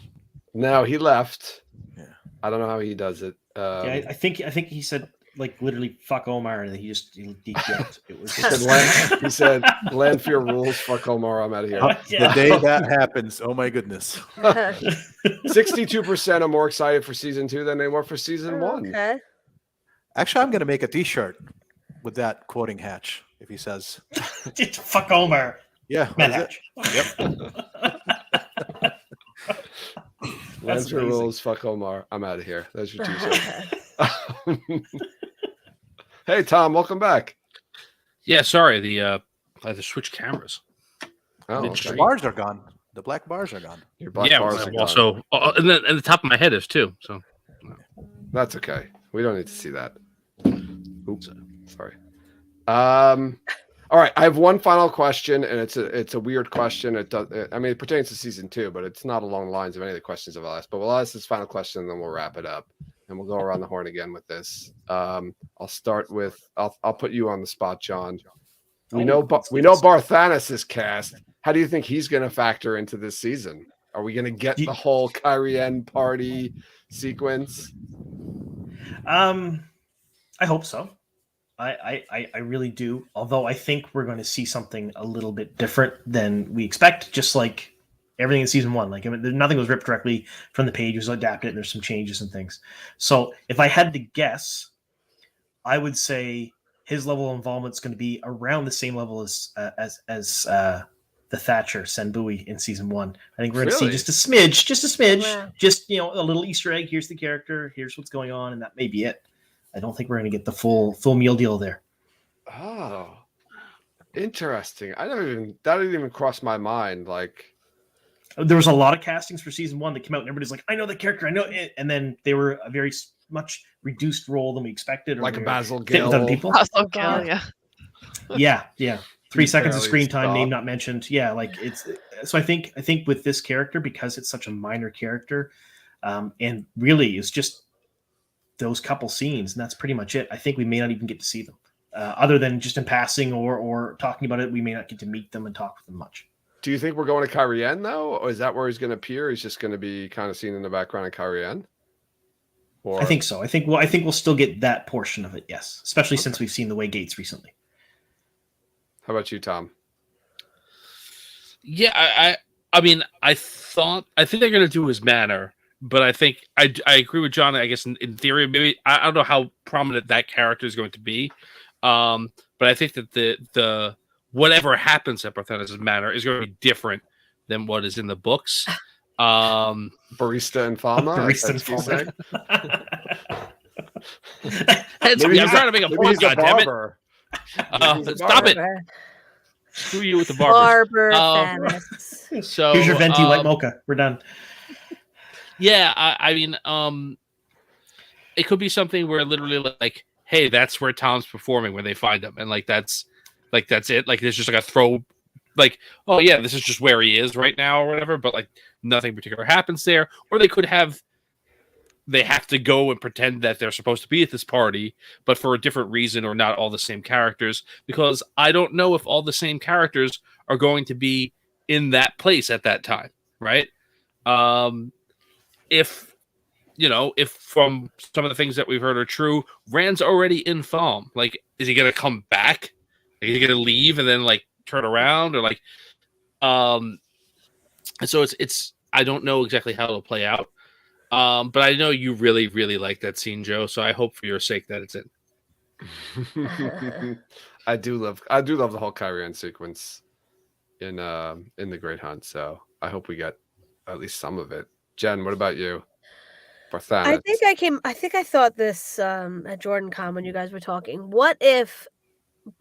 No, he left. Yeah. I don't know how he does it. Yeah, I think he said like literally fuck Omar, and he dekicked. It was he said land for your rules, fuck Omar, I'm out of here. Yeah. The day that happens, oh my goodness. 62% are more excited for season 2 than they were for season 1. Okay. Actually, I'm going to make a T-shirt with that quoting Hatch if he says, fuck Omar. "Yeah, Man, that's it." Land That's for your amazing. rules, fuck Omar, I'm out of here. That's your t-shirt. Hey Tom, welcome back. Yeah, sorry. I had to switch cameras. Oh, The The okay. bars are gone. The black bars are gone. Your black Yeah, bars are gone. also, and the top of my head is too. So That's okay. We don't need to see that. Oops. Sorry. All right. I have one final question, and it's a weird question. It pertains to season 2, but it's not along the lines of any of the questions I've asked. But we'll ask this final question, and then we'll wrap it up, and we'll go around the horn again with this. I'll start with I'll put you on the spot, John. We know Barthanas is cast. How do you think he's going to factor into this season? Are we going to get the whole Kyrie party sequence? I hope so. I really do. Although I think we're going to see something a little bit different than we expect. Just like everything in season 1, like nothing was ripped directly from the page; it was adapted. And there's some changes and things. So if I had to guess, I would say his level of involvement is going to be around the same level as the Thatcher Senbui in season 1. I think we're going to see Really? just a smidge, Wow. just a little Easter egg. Here's the character. Here's what's going on, and that may be it. I don't think we're going to get the full meal deal there. Oh, interesting. That didn't even cross my mind. Like, There was a lot of castings for season 1 that came out, and everybody's like, "I know the character, I know it," and then they were a very much reduced role than we expected. Or like a they Basil fit with other Gill. people. Awesome God. kill, yeah. Yeah. 3 seconds of barely screen time, name stopped. not mentioned. Yeah, like it's so. I think with this character, because it's such a minor character, and really is just those couple scenes, and that's pretty much it. I think we may not even get to see them, other than just in passing or talking about it. We may not get to meet them and talk with them much. Do you think we're going to Kyrien though, or is that where he's going to appear? He's just going to be kind of seen in the background of Kyrien. Or I think so. I think we'll still get that portion of it. Yes, especially since we've seen the way gates recently. How about you, Tom? Yeah, I mean, I think they're going to do his manor, but I think I agree with John. I guess in theory, maybe I don't know how prominent that character is going to be, but I think that the whatever happens at Barthanes' manor is going to be different than what is in the books. Barista and Fama. Barista and that's what you Fama. I'm trying to make a maybe point, he's a goddammit. barber. Stop it! Screw you with the barber. Thanos. So Here's your venti white mocha. We're done. Yeah, I mean, it could be something where literally like, hey, that's where Tom's performing when they find him, and that's it. Like there's just like a throw, like, oh yeah, this is just where he is right now or whatever. But like nothing particular happens there. Or they could have to go and pretend that they're supposed to be at this party, but for a different reason or not all the same characters. Because I don't know if all the same characters are going to be in that place at that time, right? If from some of the things that we've heard are true, Rand's already in Thom. Like, is he gonna come back? Is he gonna leave and then like turn around or like? And so it's I don't know exactly how it'll play out. But I know you really, really like that scene, Joe. So I hope for your sake that it's in. I do love the whole Kyrien sequence in the Great Hunt. So I hope we get at least some of it. Jen, what about you? Barthanes. I think I thought this at JordanCon when you guys were talking. What if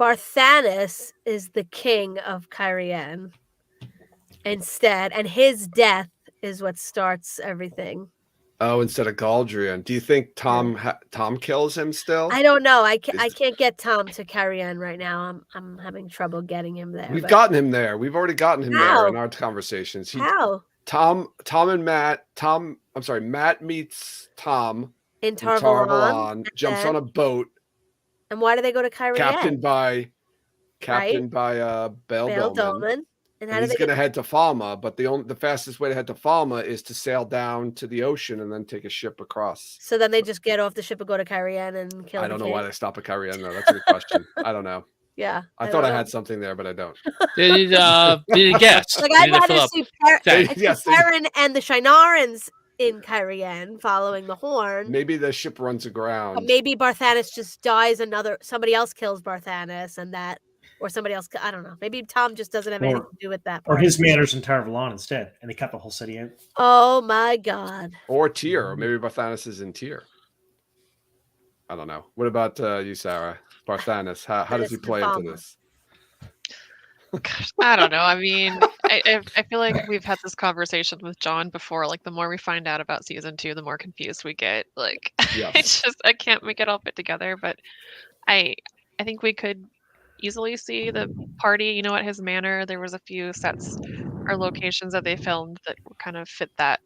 Barthanes is the king of Kyrien instead, and his death is what starts everything? Oh, instead of Galdrian. Do you think Tom kills him still? I don't know. I can't get Tom to Kyrien right now. I'm having trouble getting him there. We've gotten him there. We've already gotten him there in our conversations. How? Matt meets Tom in Tar-Valon, jumps on a boat. And why do they go to Kyrien? Captained by Bail Dolman. And he's going to head to Falma, but the fastest way to head to Falma is to sail down to the ocean and then take a ship across. So then they just get off the ship and go to Kyrien and kill. I don't know why they stop at Kyrien though. That's a good question. I don't know. Yeah, I thought I had something there, but I don't. Did guess? Like I'd rather see Perrin and the Shinarans in Kyrien following the horn. Maybe the ship runs aground. But maybe Barthanes just dies. Somebody else kills Barthanes, or somebody else. I don't know. Maybe Tom just doesn't have anything to do with that. Or his manor's in Tar-Valon instead, and they cut the whole city out. Oh my God. Or Tyr. Maybe Barthanes is in Tyr. I don't know. What about you, Sarah? Barthanes. How does he play into this? Gosh, I don't know. I mean, I feel like we've had this conversation with John before. Like, the more we find out about season 2, the more confused we get. Like, it's just I can't make it all fit together. But I think we could easily see the party. At his manor, there was a few sets or locations that they filmed that kind of fit that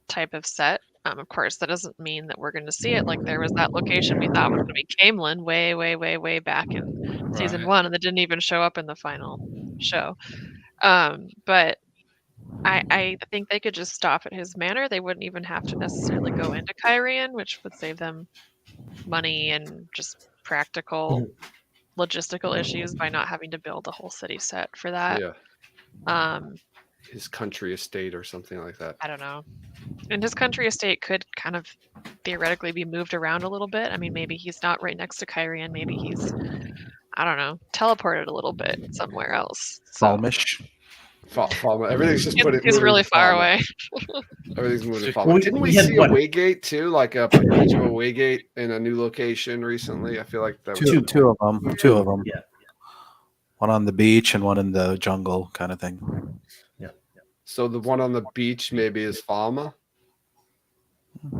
type of set. Of course, that doesn't mean that we're going to see it. Like, there was that location we thought was going to be Camelin way, way, way, way back in season 1, and that didn't even show up in the final show. But I think they could just stop at his manor. They wouldn't even have to necessarily go into Kyrien, which would save them money and just practical logistical issues by not having to build a whole city set for that. Yeah. His country estate or something like that. I don't know. And his country estate could kind of theoretically be moved around a little bit. I mean, maybe he's not right next to Kyrien. Maybe he's, I don't know, teleported a little bit somewhere else. Falmish. Falma. Everything's just he's really far away. Everything's moving to Falma. Didn't we see a Waygate too? Like a perpetual Waygate in a new location recently? I feel like that was two of them. Two of them. Yeah. One on the beach and one in the jungle kind of thing. So the one on the beach maybe is Falma?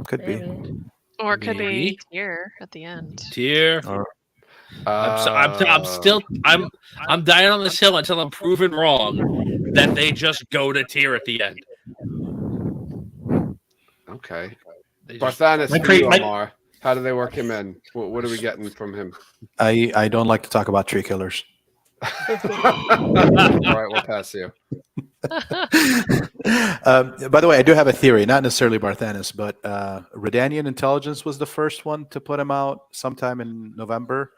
Could be. Or it could be Tyr at the end. Tyr. I'm dying on this hill until I'm proven wrong that they just go to Tyr at the end. Okay. Barthanes, Omar. How do they work him in? What are we getting from him? I don't like to talk about tree killers. All right, we'll pass you. By the way, I do have a theory, not necessarily Barthanis, but Redanian Intelligence was the first one to put him out sometime in November.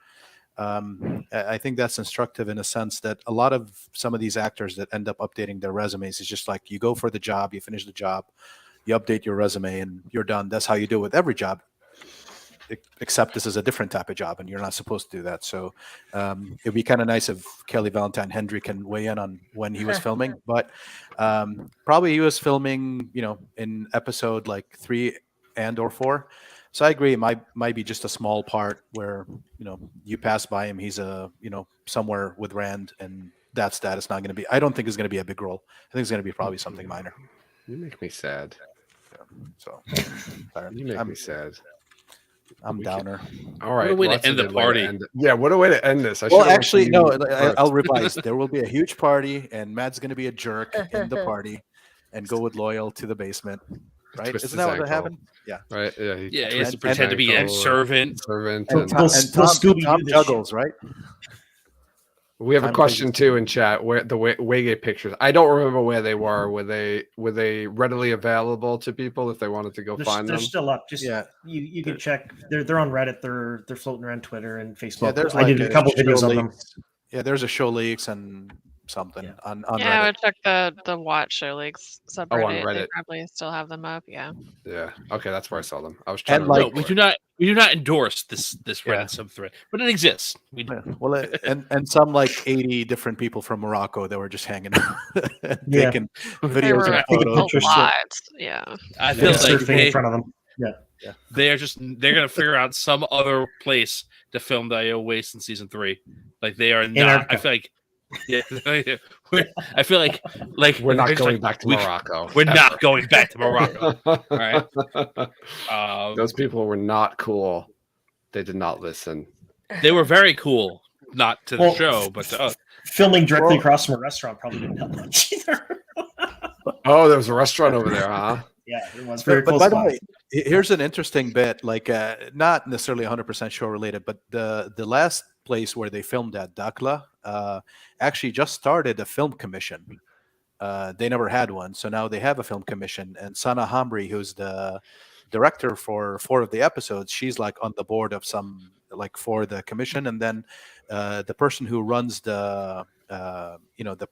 I think that's instructive in a sense that a lot of some of these actors that end up updating their resumes is just like you go for the job, you finish the job, you update your resume, and you're done. That's how you do it with every job, except this is a different type of job, and you're not supposed to do that. So it'd be kind of nice if Kelly Valentine Hendry can weigh in on when he was filming, but probably he was filming, in episode like 3 and or 4. So I agree. It might be just a small part where, you pass by him. He's somewhere with Rand, and that's that. It's not going to be. I don't think it's going to be a big role. I think it's going to be probably something minor. You make me sad. So You make me sad. I'm downer. All right. What a way to that's a end the good way to party. end it. Yeah, what a way to end this. Well, actually, no. first. I'll revise. There will be a huge party, and Matt's going to be a jerk in the party, and go with Loyal to the basement. Right? Twist Isn't his that what ankle. happened? Yeah. Right. Yeah. Yeah, he has to And- pretend to be a ankle, servant. Servant. And and- Tom- Scooby-Doo Tom this Juggles, right? We have a Time question figures. too in chat. Where the Waygate pictures? I don't remember where they were. Were they readily available to people if they wanted to go find They're them? still up. Just Yeah. you can check. They're on Reddit. They're floating around Twitter and Facebook. Yeah, there's I did like a couple show videos on them. leaks. Yeah, there's a show leaks and something Yeah. on Yeah, I Reddit. would check the Watch Show Leaks subreddit. They Reddit. probably still have them up. Yeah. Yeah. Okay, that's where I saw them. I was trying And to like- No, we do not endorse this Yeah. Reddit subthread, but it exists. We Yeah. Well, and some like 80 different people from Morocco that were just hanging out, Yeah. taking There videos were and a photos. pictures. lot. Yeah. I Yeah, feel like surfing in front of them. they're gonna figure out some other place to film the IO Waste in season 3. Like they are not. Antarctica. I feel like. Yeah, I feel like We're not it's going like, back to we- Morocco. We're ever. not going back to Morocco. right. Those people were not cool. They did not listen. They were very cool, not to the Well, show, but to us. Filming directly Well- across from a restaurant probably didn't help much either. Oh, there was a restaurant over there, huh? Yeah, it was very But close by the by. way, here's an interesting bit, like not necessarily 100% show related, but the last place where they filmed at, Dakhla, actually just started a film commission. They never had one, so now they have a film commission. And Sana Hamri, who's the director for 4 of the episodes, she's like on the board of some, like for the commission. And then the person who runs the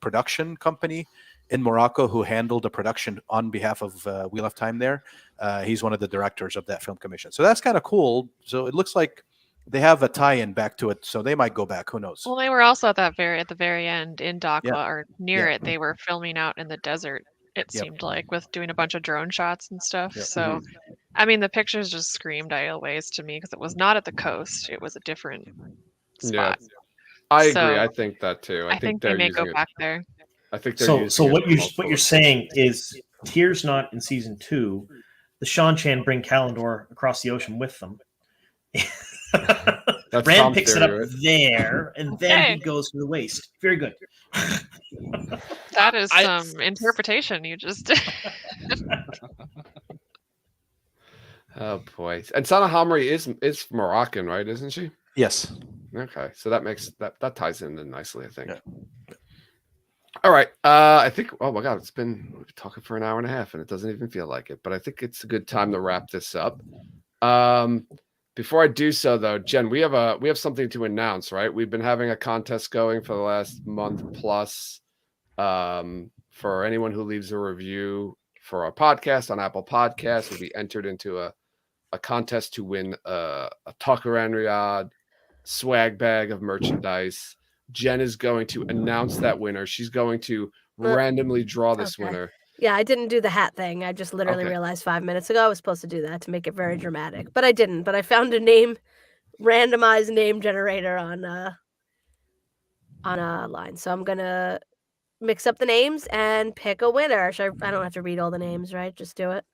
production company in Morocco, who handled the production on behalf of Wheel of Time there, he's one of the directors of that film commission. So that's kind of cool. So it looks like they have a tie-in back to it, so they might go back. Who knows? Well, they were also at the very end in Dakhla Yeah. or near Yeah. it. They were filming out in the desert. It Yep. seemed like with doing a bunch of drone shots and stuff. Yep. So, I mean, the pictures just screamed Isle Waste to me because it was not at the coast. It was a different spot. I agree. So, I think that too. I think they're they may using go it. back there. I think they're So using it what for you're multiple saying is Tyr's not in season 2. The Shan Chan bring Kalendor across the ocean with them. That's Rand Tom's picks it theory, up right? there, and then Okay. he goes to the waste. Very good. That is I- some interpretation you just did. Oh boy. And Sana Hamri is Moroccan, right? Isn't she? Yes. Okay. So that makes that ties in nicely, I think. Yeah. All right. I think oh my god, we've been talking for an hour and a half and it doesn't even feel like it, but I think it's a good time to wrap this up. Before I do so though, Jen, we have something to announce, right? We've been having a contest going for the last month plus for anyone who leaves a review for our podcast on Apple Podcasts will be entered into a contest to win a Talkaran Riyadh swag bag of merchandise. Jen is going to announce that winner. She's going to randomly draw this Okay. winner. Yeah, I didn't do the hat thing. I just literally Okay. realized 5 minutes ago I was supposed to do that to make it very dramatic, but I didn't. But I found a randomized name generator on a line. So I'm gonna mix up the names and pick a winner. I don't have to read all the names, right? Just do it.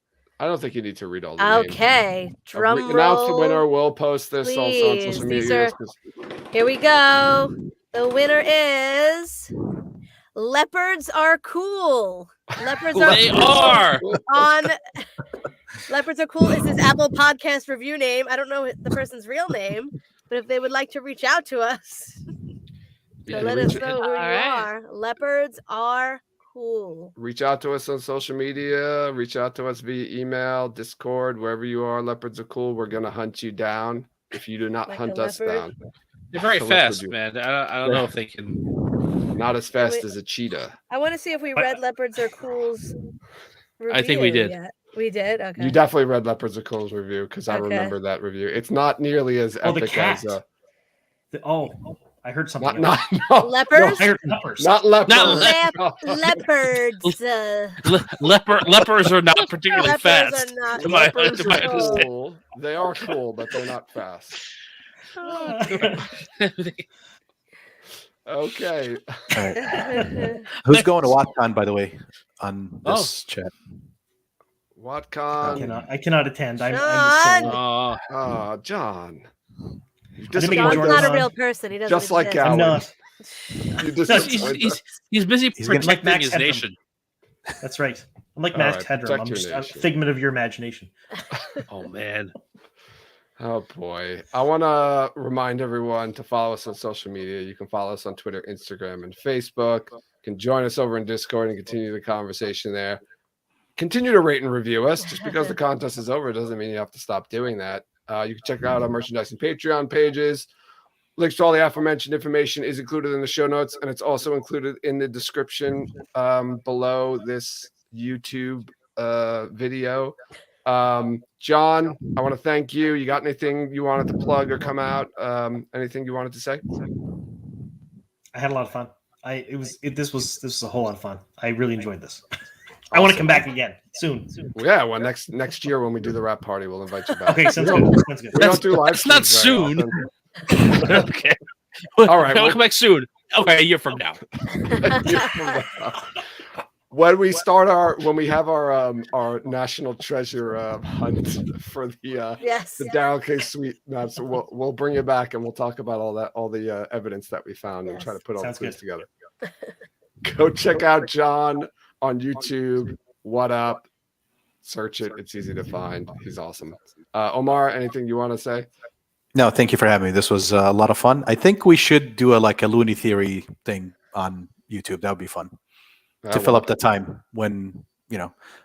I don't think you need to read all the names. Okay. Drum roll. Announce the winner. We'll post this also on please. social These media. are- Here we go. The winner is Leopards Are Cool. Leopards are They cool. are. On Leopards Are Cool is his Apple Podcast review name. I don't know the person's real name, but if they would like to reach out to us, So Yeah, let reach us it- know who you Alright. are. Leopards are cool. Reach out to us on social media. Reach out to us via email, Discord, wherever you are. Leopards are cool. We're gonna hunt you down if you do not Like a hunt us leopard? down. They're very So let's fast, review. man. I don't know if they can. Not as Can fast we- as a cheetah. I want to see if we But- read Leopards are cool's review I think we did. yet. We did? Okay. You definitely read Leopards are Cool's review because I Okay. remember that review. It's not nearly as Oh, the epic cat. as I heard something. not else. no, Leopards? No, I heard peppers. not leopards. Leopards. Lepers are not particularly Leopards fast. are not. To my Leopards are understanding. cool. They are cool, but they're not fast. Okay. All right. Who's going to WatCon, by the way, on this chat? WatCon. I cannot attend. I'm Sean! the sole. Oh, John. You didn't make John's Jordan not a on. real person. He doesn't Just like exist. I'm Gowan. not. You he's, disappoint us. he's busy He's gonna- protecting Max his Headroom. nation. That's right. I'm like All Max right, Headroom. I'm protect your just a nation. figment of your imagination. Oh man. Oh boy. I want to remind everyone to follow us on social media. You can follow us on Twitter, Instagram, and Facebook. You can join us over in Discord and continue the conversation there. Continue to rate and review us. Just because the contest is over doesn't mean you have to stop doing that. You can check out our merchandise and Patreon pages. Links to all the aforementioned information is included in the show notes, and it's also included in the description below this YouTube video. John, I want to thank you. You got anything you wanted to plug or come out? Anything you wanted to say? I had a lot of fun. This was a whole lot of fun. I really enjoyed this. I want to come back again soon. Yeah, well, next year when we do the rap party, we'll invite you back. Okay, sounds good. Sounds good. We don't do live That's not streams very soon. often. Okay. All right, I'll well- come back soon. Okay, a year from now. When we have our national treasure hunt for the Yes. Daryl K. Sweet maps, we'll bring you back and we'll talk about all the evidence that we found and try to put all Sounds the clues good. together. Go check out John on YouTube. What up? Search it. It's easy to find. He's awesome. Omar, anything you want to say? No, thank you for having me. This was a lot of fun. I think we should do a Looney Theory thing on YouTube. That would be fun to fill up the time when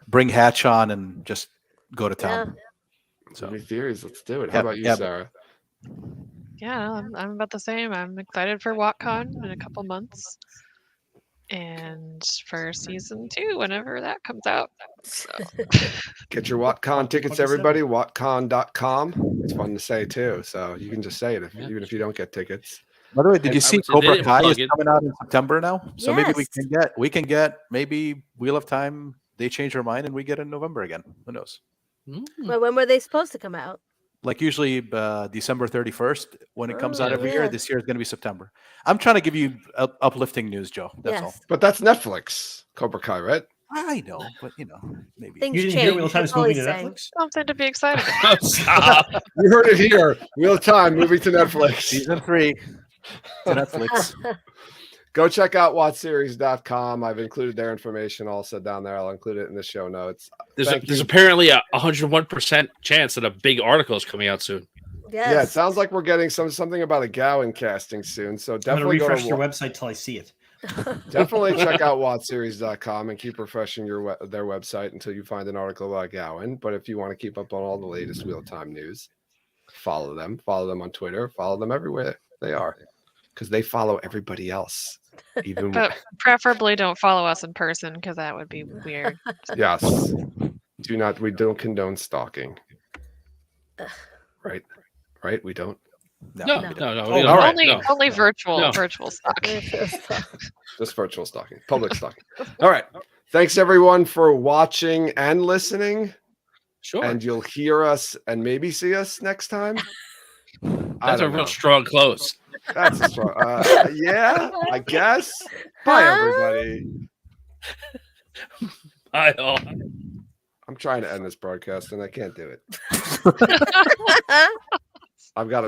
bring Hatch on and just go to town. So many theories. Let's do it. How Yep, about you, yep. Sarah? Yeah, I'm about the same. I'm excited for WatCon in a couple months. And for season 2, whenever that comes out. So Get your WatCon tickets, 27. everybody. WatCon.com. It's fun to say too, so you can just say it even if you don't get tickets. By the way, did I you see would say they Cobra didn't Kai plug is it. coming out in September now? So maybe Yes. we can get maybe Wheel of Time. They change their mind and we get in November again. Who knows? Well, when were they supposed to come out? Like usually December 31st when it comes out Oh, every yeah. year. This year is going to be September. I'm trying to give you uplifting news, Joe. That's all. Yes. But that's Netflix, Cobra Kai, right? I know, but maybe. Things You didn't change. hear Wheel of Time That's is all moving he's to saying. Netflix? something to be excited about. Stop. You heard it here. Wheel of Time moving to Netflix. Season 3 to Netflix. Go check out watseries.com. I've included their information also down there. I'll include it in the show notes. Thank There's you. apparently a 101% chance that a big article is coming out soon. Yes. Yeah, it sounds like we're getting something about a Gowan casting soon. So I'm going to definitely go refresh to your website till I see it. definitely check out watseries.com and keep refreshing their website until you find an article about Gowan. But if you want to keep up on all the latest Wheel of Time news, follow them. Follow them on Twitter. Follow them everywhere they are, because they follow everybody else. Even But preferably don't follow us in person because that would be weird. yes, we don't condone stalking. Right, we don't. No. we don't. No. Oh, all right. Only virtual No. stock. Just virtual stalking, public stalking. All right. Thanks everyone for watching and listening. Sure. And you'll hear us and maybe see us next time. I That's a don't real know. strong close. That's a strong. Yeah, I guess. Bye, Huh? everybody. Bye all. I'm trying to end this broadcast and I can't do it. I've got to.